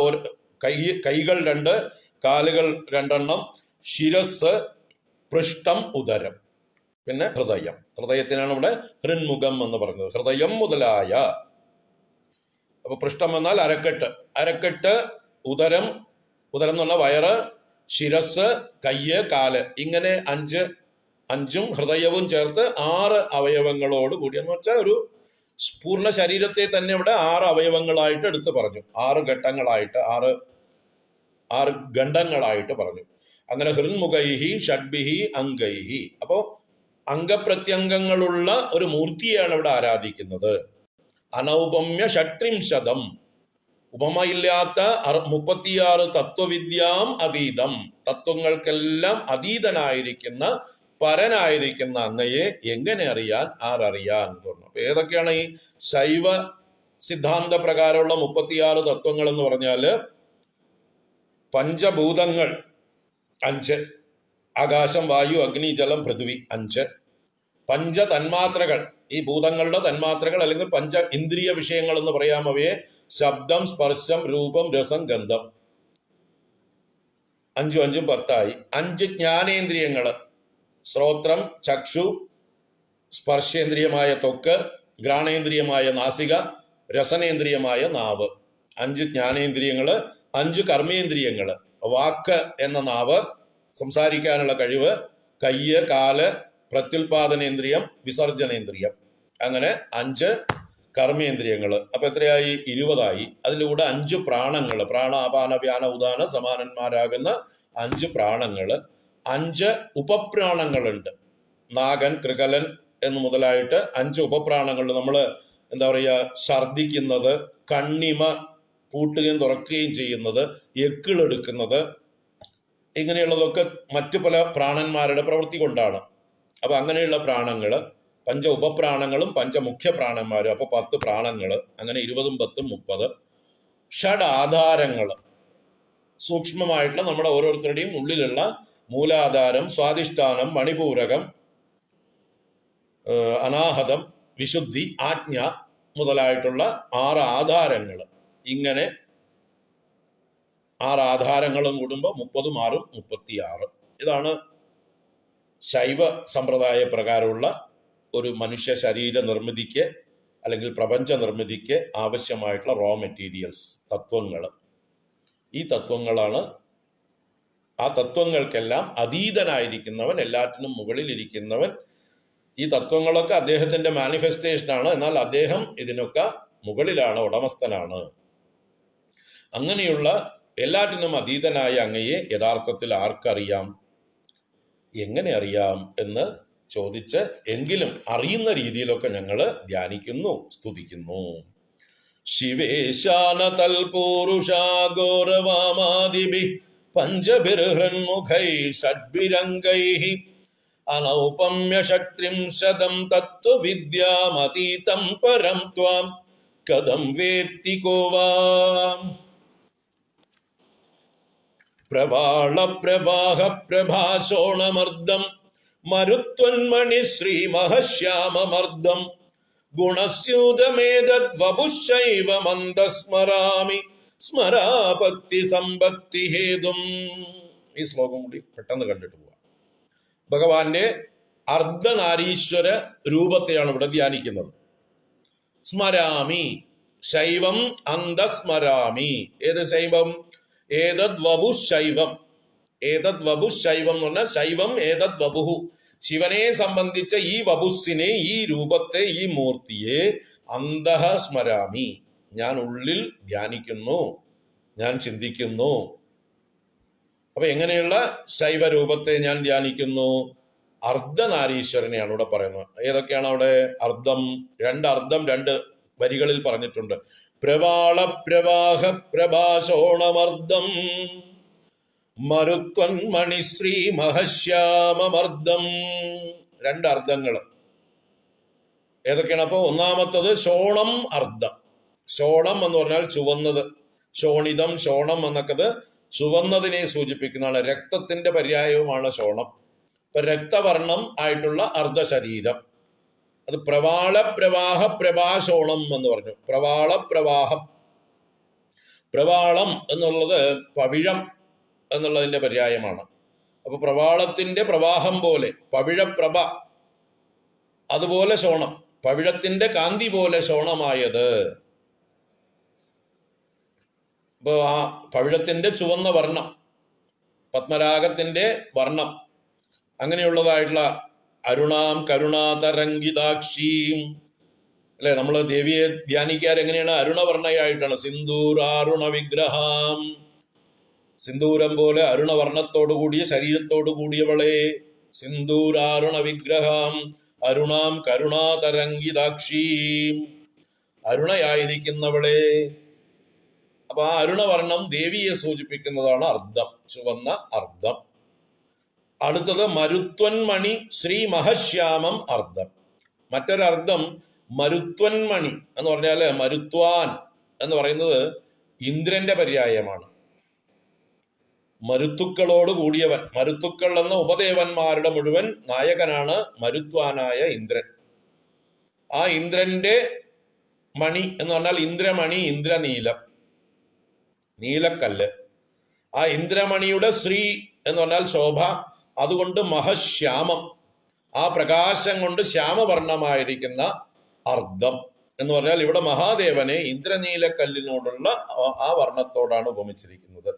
Speaker 1: കൈകൾ 2, കാലുകൾ 2, ശിരസ്, പൃഷ്ഠം, ഉദരം, പിന്നെ ഹൃദയം. ഹൃദയത്തിനാണ് ഇവിടെ ഹൃന്മുഖം എന്ന് പറഞ്ഞത്. ഹൃദയം മുതലായ. അപ്പൊ പൃഷ്ഠം എന്നാൽ അരക്കെട്ട്, ഉദരം എന്ന് പറഞ്ഞാൽ വയറ്, ശിരസ്, കയ്യ്, കാല്, ഇങ്ങനെ 5 ഹൃദയവും ചേർത്ത് 6 അവയവങ്ങളോട് കൂടി, എന്ന് വെച്ചാൽ ഒരു പൂർണ്ണ ശരീരത്തെ തന്നെ ഇവിടെ 6 അവയവങ്ങളായിട്ട് എടുത്തു പറഞ്ഞു. 6 ഘട്ടങ്ങളായിട്ട്, 6 ഖണ്ഡങ്ങളായിട്ട് പറഞ്ഞു. അങ്ങനെ ഹൃന്മുഖൈഹി ഷഡ്ഭിഹി അംഗൈഹി. അപ്പോ അംഗപ്രത്യംഗങ്ങളുള്ള ഒരു മൂർത്തിയാണ് ഇവിടെ ആരാധിക്കുന്നത്. അനൗപമ്യ ഷട്രിംശതം, ഉപമയില്ലാത്ത 36 തത്വവിദ്യാം അതീതം, തത്വങ്ങൾക്കെല്ലാം അതീതനായിരിക്കുന്ന പരനായിരിക്കുന്ന അങ്ങയെ എങ്ങനെ അറിയാൻ, ആരറിയാൻ തോന്നുന്നു. അപ്പൊ ഏതൊക്കെയാണ് ഈ ശൈവ സിദ്ധാന്ത പ്രകാരമുള്ള 36 തത്വങ്ങൾ എന്ന് പറഞ്ഞാല്? പഞ്ചഭൂതങ്ങൾ 5, ആകാശം, വായു, അഗ്നി, ജലം, പൃഥ്വി 5. പഞ്ചതന്മാത്രകൾ, ഈ ഭൂതങ്ങളുടെ തന്മാത്രകൾ അല്ലെങ്കിൽ പഞ്ച ഇന്ദ്രിയ വിഷയങ്ങൾ എന്ന് പറയാം അവയെ. ശബ്ദം, സ്പർശം, രൂപം, രസം, ഗന്ധം. 5 5 10 5 ജ്ഞാനേന്ദ്രിയങ്ങള്: ശ്രോത്രം, ചക്ഷു, സ്പർശേന്ദ്രിയമായ ത്വക്ക്, ഘ്രാണേന്ദ്രിയമായ നാസിക, രസനേന്ദ്രിയമായ നാവ്. 5 ജ്ഞാനേന്ദ്രിയങ്ങള്. 5 കർമ്മേന്ദ്രിയങ്ങള്: വാക്ക് എന്ന നാവ്, സംസാരിക്കാനുള്ള കഴിവ്, കയ്യ്, കാല്, പ്രത്യുൽപാദനേന്ദ്രിയം, വിസർജനേന്ദ്രിയം. അങ്ങനെ 5 കർമ്മേന്ദ്രിയങ്ങൾ. അപ്പൊ എത്രയായി? 20. അതിൻ്റെ കൂടെ 5 പ്രാണങ്ങൾ, പ്രാണാപാന വ്യാന ഉദാന സമാനന്മാരാകുന്ന 5 പ്രാണങ്ങൾ. 5 ഉപപ്രാണങ്ങളുണ്ട്. നാഗൻ, കൃകലൻ എന്ന് മുതലായിട്ട് 5 ഉപപ്രാണങ്ങളുണ്ട്. നമ്മൾ എന്താ പറയുക, ഛർദിക്കുന്നത്, കണ്ണിമ പൂട്ടുകയും തുറക്കുകയും ചെയ്യുന്നത്, എക്കിളെടുക്കുന്നത്, ഇങ്ങനെയുള്ളതൊക്കെ മറ്റു പല പ്രാണന്മാരുടെ പ്രവൃത്തി കൊണ്ടാണ്. അപ്പൊ അങ്ങനെയുള്ള പ്രാണങ്ങൾ, 5 ഉപപ്രാണങ്ങളും 5 മുഖ്യ പ്രാണന്മാരും. അപ്പൊ 10 പ്രാണങ്ങൾ. അങ്ങനെ 20 10 30. ഷഡ് ആധാരങ്ങൾ, സൂക്ഷ്മമായിട്ടുള്ള നമ്മുടെ ഓരോരുത്തരുടെയും ഉള്ളിലുള്ള മൂലാധാരം, സ്വാധിഷ്ഠാനം, മണിപൂരകം, അനാഹതം, വിശുദ്ധി, ആജ്ഞ മുതലായിട്ടുള്ള 6 ആധാരങ്ങൾ. ഇങ്ങനെ 6 ആധാരങ്ങളും കൂടുമ്പോൾ 30 6 36. ഇതാണ് ശൈവ സമ്പ്രദായ പ്രകാരമുള്ള ഒരു മനുഷ്യ ശരീര നിർമ്മിതിക്ക് അല്ലെങ്കിൽ പ്രപഞ്ച നിർമ്മിതിക്ക് ആവശ്യമായിട്ടുള്ള റോ മെറ്റീരിയൽസ്, തത്വങ്ങൾ. ഈ തത്വങ്ങളാണ്. ആ തത്വങ്ങൾക്കെല്ലാം അതീതനായിരിക്കുന്നവൻ, എല്ലാറ്റിനും മുകളിലിരിക്കുന്നവൻ. ഈ തത്വങ്ങളൊക്കെ അദ്ദേഹത്തിന്റെ മാനിഫെസ്റ്റേഷനാണ്. എന്നാൽ അദ്ദേഹം ഇതിനൊക്കെ മുകളിലാണ്, ഉടമസ്ഥനാണ്. അങ്ങനെയുള്ള എല്ലാറ്റിനും അതീതനായ അങ്ങയെ യഥാർത്ഥത്തിൽ ആർക്കറിയാം, എങ്ങനെ അറിയാം എന്ന് ചോദിച്ച് എങ്കിലും അറിയുന്ന രീതിയിലൊക്കെ ഞങ്ങൾ ധ്യാനിക്കുന്നു, സ്തുതിക്കുന്നു. ശിവേശാന തൽപൂരുഷാഗോരവാമാദിഭി പഞ്ചഭിർഹൃന്മുഖൈ ഷഡ്ഭിരംഗൈ അനൗപമ്യ ഷട്രിംശതം തത്വവിദ്യാമതീതം പരം ത്വാം കഥം വേത്തി കോവാം. പ്രവാള പ്രവാഹ പ്രഭാസോണമർദ്ദം മരുത്വന്മണി ശ്രീമഹശ്യാമമർദ്ദം ഗുണസ്യൂതമേതദ്വപുശൈവ മന്ദസ്മരാമി സ്മരാപത്തി സമ്പത്തി ഹേതും. ഈ ശ്ലോകം കൂടി പെട്ടെന്ന് കണ്ടിട്ട് പോവാം. ഭഗവാന്റെ അർദ്ധനാരീശ്വര രൂപത്തെയാണ് ഇവിടെ ധ്യാനിക്കുന്നത്. സ്മരാമി, ശൈവം അന്തസ്മരാമി. ഏത് ശൈവം? ഏതദ് വപു ശൈവം. ഏതദ് വപു ശൈവം എന്ന് പറഞ്ഞാൽ ശൈവം ഏതദ് വപുഹു. ശിവനെ സംബന്ധിച്ച ഈ വപുസ്സിനെ, ഈ രൂപത്തെ, ഈ മൂർത്തിയെ അന്തഃ സ്മരാമി, ഞാൻ ഉള്ളിൽ ധ്യാനിക്കുന്നു, ഞാൻ ചിന്തിക്കുന്നു. അപ്പൊ എങ്ങനെയുള്ള ശൈവരൂപത്തെ ഞാൻ ധ്യാനിക്കുന്നു? അർദ്ധനാരീശ്വരനെയാണ് ഇവിടെ പറയുന്നത്. ഏതൊക്കെയാണ് അവിടെ അർദ്ധം? 2 അർദ്ധം 2 വരികളിൽ പറഞ്ഞിട്ടുണ്ട്. പ്രവാള പ്രവാഹ പ്രഭാസോണമർദ്ദം മരുത്വന്മണി ശ്രീ മഹശ്യാമമർദ്ദം. 2 അർദ്ധങ്ങൾ ഏതൊക്കെയാണ്? അപ്പോൾ ഒന്നാമത്തത് ശോണം അർദ്ധം. ശോണം എന്ന് പറഞ്ഞാൽ ചുവന്നത്. ശോണിതം, ശോണം എന്നൊക്കെ ചുവന്നതിനെ സൂചിപ്പിക്കുന്നതാണ്. രക്തത്തിന്റെ പര്യായവുമാണ് ശോണം. ഇപ്പൊ രക്തവർണം ആയിട്ടുള്ള അർദ്ധശരീരം. അത് പ്രവാള പ്രവാഹ പ്രഭാശോണം എന്ന് പറഞ്ഞു. പ്രവാള പ്രവാഹം, പ്രവാളം എന്നുള്ളത് പവിഴം എന്നുള്ളതിന്റെ പര്യായമാണ്. അപ്പൊ പ്രവാളത്തിന്റെ പ്രവാഹം പോലെ, പവിഴപ്രഭ അതുപോലെ ശോണം, പവിഴത്തിന്റെ കാന്തി പോലെ ശോണമായത്. ഇപ്പൊ ആ പവിഴത്തിന്റെ ചുവന്ന വർണ്ണം, പത്മരാഗത്തിന്റെ വർണ്ണം, അങ്ങനെയുള്ളതായിട്ടുള്ള അരുണാം കരുണാതരംഗിതാക്ഷീം അല്ലെ, നമ്മൾ ദേവിയെ ധ്യാനിക്കാർ എങ്ങനെയാണ്? അരുണവർണ്ണയായിട്ടാണ്. സിന്ദൂരാരുണ വിഗ്രഹാം, സിന്ദൂരം പോലെ അരുണവർണ്ണത്തോടു കൂടിയ ശരീരത്തോടു കൂടിയവളെ, സിന്ദൂരാരുണ വിഗ്രഹാം അരുണാം കരുണാതരംഗിതാക്ഷീം. അരുണയായിരിക്കുന്നവളെ. അപ്പൊ ആ അരുണവർണ്ണം ദേവിയെ സൂചിപ്പിക്കുന്നതാണ് അർദ്ധം, ചുവന്ന അർദ്ധം. അടുത്തത് മരുത്വന്മണി ശ്രീ മഹശ്യാമം അർദ്ധം. മറ്റൊരർത്ഥം മരുത്വന്മണി എന്ന് പറഞ്ഞാല് മരുത്വാൻ എന്ന് പറയുന്നത് ഇന്ദ്രന്റെ പര്യായമാണ്. മരുത്തുക്കളോട് കൂടിയവൻ. മരുത്തുക്കൾ എന്ന ഉപദേവന്മാരുടെ മുഴുവൻ നായകനാണ് മരുത്വാനായ ഇന്ദ്രൻ. ആ ഇന്ദ്രന്റെ മണി എന്ന് പറഞ്ഞാൽ ഇന്ദ്രമണി, ഇന്ദ്രനീലം, നീലക്കല്ല്. ആ ഇന്ദ്രമണിയുടെ ശ്രീ എന്ന് പറഞ്ഞാൽ ശോഭ. അതുകൊണ്ട് മഹശ്യാമം, ആ പ്രകാശം കൊണ്ട് ശ്യാമവർണ്ണമായിരിക്കുന്ന അർദ്ധം എന്ന് പറഞ്ഞാൽ ഇവിടെ മഹാദേവനെ ഇന്ദ്രനീലക്കല്ലിനോടുള്ള ആ വർണ്ണത്തോടാണ് ഉപമിച്ചിരിക്കുന്നത്.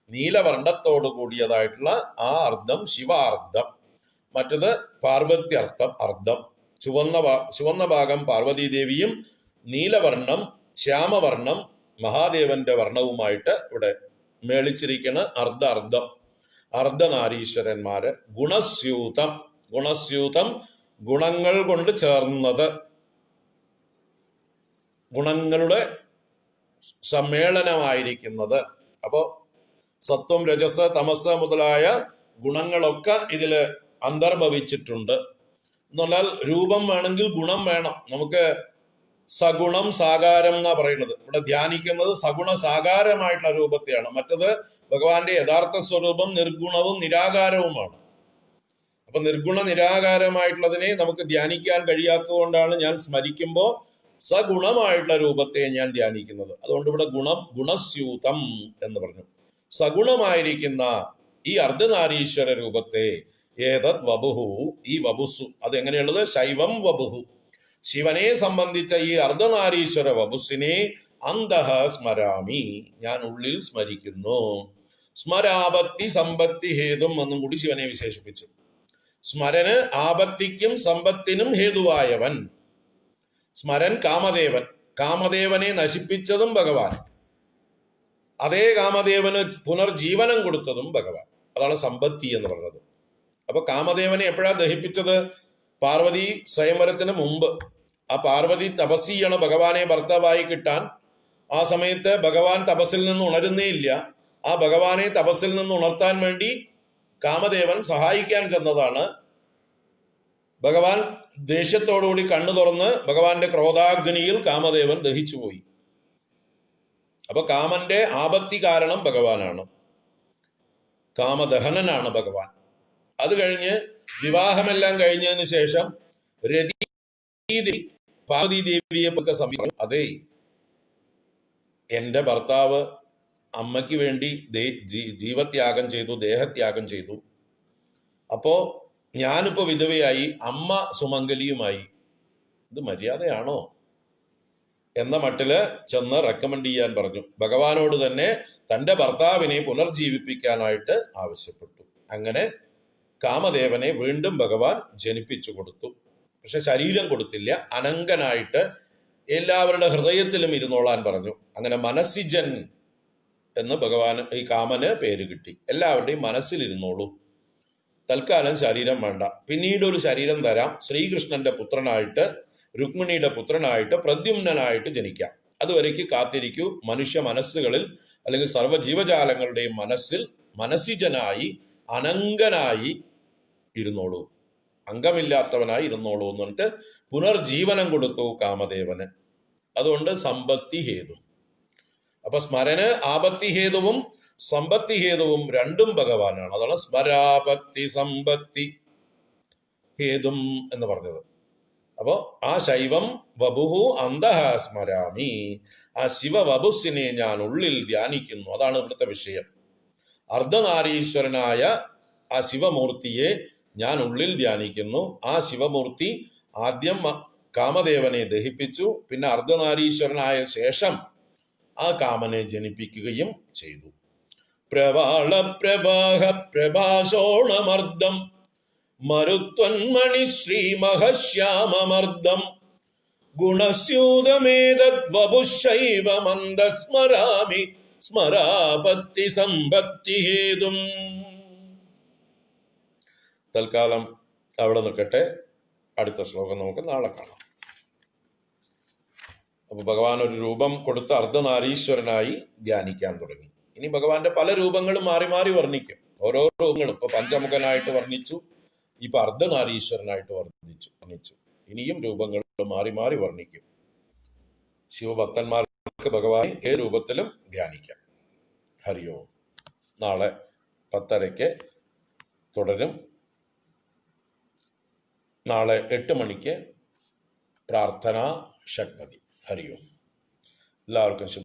Speaker 1: നീലവർണ്ണത്തോട് കൂടിയതായിട്ടുള്ള ആ അർദ്ധം ശിവാർദ്ധം. മറ്റത് പാർവത്യർത്ഥം അർദ്ധം. ചുവന്ന ഭാഗം പാർവതീദേവിയും നീലവർണ്ണം ശ്യാമവർണ്ണം മഹാദേവന്റെ വർണ്ണവുമായിട്ട് ഇവിടെ മേളിച്ചിരിക്കുന്ന അർദ്ധം. അർദ്ധനാരീശ്വരന്മാര്. ഗുണസ്യൂതം, ഗുണസ്യൂതം ഗുണങ്ങൾ കൊണ്ട് ചേർന്നത്, ഗുണങ്ങളുടെ സമ്മേളനമായിരിക്കുന്നത്. അപ്പോ സത്വം രജസ് തമസ് മുതലായ ഗുണങ്ങളൊക്കെ ഇതില് അന്തർഭവിച്ചിട്ടുണ്ട്. എന്ന് പറഞ്ഞാൽ രൂപം വേണമെങ്കിൽ ഗുണം വേണം. നമുക്ക് സഗുണം സാകാരം എന്നാ പറയുന്നത്. ഇവിടെ ധ്യാനിക്കുന്നത് സഗുണ സാകാരമായിട്ടുള്ള രൂപത്തെയാണ്. മറ്റത് ഭഗവാന്റെ യഥാർത്ഥ സ്വരൂപം നിർഗുണവും നിരാകാരവുമാണ്. അപ്പൊ നിർഗുണ നിരാകാരമായിട്ടുള്ളതിനെ നമുക്ക് ധ്യാനിക്കാൻ കഴിയാത്തത് കൊണ്ടാണ് ഞാൻ സ്മരിക്കുമ്പോൾ സഗുണമായിട്ടുള്ള രൂപത്തെ ഞാൻ ധ്യാനിക്കുന്നത്. അതുകൊണ്ട് ഇവിടെ ഗുണസ്യൂതം എന്ന് പറഞ്ഞു. സഗുണമായിരിക്കുന്ന ഈ അർദ്ധനാരീശ്വര രൂപത്തെ ഏതത് വപുഹു, ഈ വപുസു അതെങ്ങനെയുള്ളത്? ശൈവം വപുഹു, ശിവനെ സംബന്ധിച്ച ഈ അർദ്ധനാരീശ്വര വപുസിനെ അന്തഃ സ്മരാമി, ഞാൻ ഉള്ളിൽ സ്മരിക്കുന്നു. സ്മരാപത്തി സമ്പത്തി ഹേതും എന്നും കൂടി ശിവനെ വിശേഷിപ്പിച്ചു. സ്മരന് ആപത്തിക്കും സമ്പത്തിനും ഹേതുവായവൻ. സ്മരൻ കാമദേവൻ, കാമദേവനെ നശിപ്പിച്ചതും ഭഗവാൻ, അതേ കാമദേവന് പുനർജീവനം കൊടുത്തതും ഭഗവാൻ. അതാണ് സമ്പത്തി എന്ന് പറഞ്ഞത്. അപ്പൊ കാമദേവനെ എപ്പോഴാ ദഹിപ്പിച്ചത്? പാർവതി സ്വയംവരത്തിന് മുമ്പ്. ആ പാർവതി തപസ് ചെയ്യണം ഭഗവാനെ ഭർത്താവായി കിട്ടാൻ. ആ സമയത്ത് ഭഗവാൻ തപസ്സിൽ നിന്ന് ഉണരുന്നേ ഇല്ല. ആ ഭഗവാനെ തപസ്സിൽ നിന്ന് ഉണർത്താൻ വേണ്ടി കാമദേവൻ സഹായിക്കാൻ ചെന്നതാണ്. ഭഗവാൻ ദേഷ്യത്തോടുകൂടി കണ്ണു തുറന്ന് ഭഗവാന്റെ ക്രോധാഗ്നിയിൽ കാമദേവൻ ദഹിച്ചുപോയി. അപ്പൊ കാമന്റെ ആപത്തി കാരണം ഭഗവാനാണ്, കാമദഹനനാണ് ഭഗവാൻ. അത് കഴിഞ്ഞ് വിവാഹമെല്ലാം കഴിഞ്ഞതിന് ശേഷം രതി പാർവതി ദേവിയെ ഒക്കെ സമീപം, അതെ എന്റെ ഭർത്താവ് അമ്മയ്ക്ക് വേണ്ടി ജീവത്യാഗം ചെയ്തു, ദേഹത്യാഗം ചെയ്തു. അപ്പോ ഞാനിപ്പോ വിധവയായി, അമ്മ സുമംഗലിയുമായി. ഇത് മര്യാദയാണോ എന്ന മട്ടില് ചെന്ന് റെക്കമെൻഡ് ചെയ്യാൻ പറഞ്ഞു. ഭഗവാനോട് തന്നെ തന്റെ ഭർത്താവിനെ പുനർജീവിപ്പിക്കാനായിട്ട് ആവശ്യപ്പെട്ടു. അങ്ങനെ കാമദേവനെ വീണ്ടും ഭഗവാൻ ജനിപ്പിച്ചു കൊടുത്തു. പക്ഷെ ശരീരം കൊടുത്തില്ല. അനങ്കനായിട്ട് എല്ലാവരുടെ ഹൃദയത്തിലും ഇരുന്നോളാൻ പറഞ്ഞു. അങ്ങനെ മനസ്സിജൻ എന്ന് ഭഗവാൻ ഈ കാമന് പേര് കിട്ടി. എല്ലാവരുടെയും മനസ്സിലിരുന്നോളൂ, തൽക്കാലം ശരീരം വേണ്ട, പിന്നീട് ഒരു ശരീരം തരാം, ശ്രീകൃഷ്ണന്റെ പുത്രനായിട്ട് രുക്മിണിയുടെ പുത്രനായിട്ട് പ്രദ്യുമ്നായിട്ട് ജനിക്കാം, അതുവരേക്ക് കാത്തിരിക്കൂ. മനുഷ്യ മനസ്സുകളിൽ അല്ലെങ്കിൽ സർവ്വജീവജാലങ്ങളുടെയും മനസ്സിൽ മനസ്സിജനായി അനങ്കനായി ഇരുന്നോളൂ, അംഗമില്ലാത്തവനായി ഇരുന്നോളൂ എന്ന് പറഞ്ഞിട്ട് പുനർജീവനം കൊടുത്തു കാമദേവന്. അതുകൊണ്ട് സമ്പത്തി ഹേതു. അപ്പൊ സ്മരന് ആപത്തി ഹേതുവും സമ്പത്തി ഹേതുവും രണ്ടും ഭഗവാനാണ്. അതാണ് സ്മരാപത്തി സമ്പത്തി ഹേതും എന്ന് പറഞ്ഞത്. അപ്പോ ആ ശൈവം വപുഹു അന്തഃ സ്മരാമി, ആ ശിവവപുസിനെ ഞാൻ ഉള്ളിൽ ധ്യാനിക്കുന്നു. അതാണ് ഇവിടുത്തെ വിഷയം. അർദ്ധനാരീശ്വരനായ ആ ശിവമൂർത്തിയെ ഞാൻ ഉള്ളിൽ ധ്യാനിക്കുന്നു. ആ ശിവമൂർത്തി ആദ്യം കാമദേവനെ ദഹിപ്പിച്ചു, പിന്നെ അർദ്ധനാരീശ്വരനായ ശേഷം ആ കാമനെ ജനിപ്പിക്കുകയും ചെയ്തു. പ്രവാള പ്രവാഹ പ്രഭാഷോണമർദ്ദം മരുത്വന്മണി ശ്രീമഹശ്യാമമർദ്ദം ഗുണസ്യൂതമേതദ്വപുശൈവമന്ദ സ്മരാമി സ്മരാപത്തി സമ്പത്തി ഹേതും. തൽക്കാലം അവിടെ നിൽക്കട്ടെ. അടുത്ത ശ്ലോകം നമുക്ക് നാളെ കാണാം. അപ്പൊ ഭഗവാൻ ഒരു രൂപം കൊടുത്ത് അർദ്ധനാരീശ്വരനായി ധ്യാനിക്കാൻ തുടങ്ങി. ഇനി ഭഗവാന്റെ പല രൂപങ്ങളും മാറി മാറി വർണ്ണിക്കും. ഓരോ രൂപങ്ങളും ഇപ്പൊ പഞ്ചമുഖനായിട്ട് വർണ്ണിച്ചു, ഇപ്പൊ അർദ്ധനാരീശ്വരനായിട്ട് വർണ്ണിച്ചു. ഇനിയും രൂപങ്ങൾ മാറി മാറി വർണ്ണിക്കും. ശിവഭക്തന്മാർക്ക് ഭഗവാനെ ഏത് രൂപത്തിലും ധ്യാനിക്കാം. ഹരി ഓം. നാളെ 10:30 തുടരും. നാളെ 8 മണിക്ക് പ്രാർത്ഥനാ ഷഡ്പതി. ഹരി ഓം. എല്ലാവർക്കും ശുഭ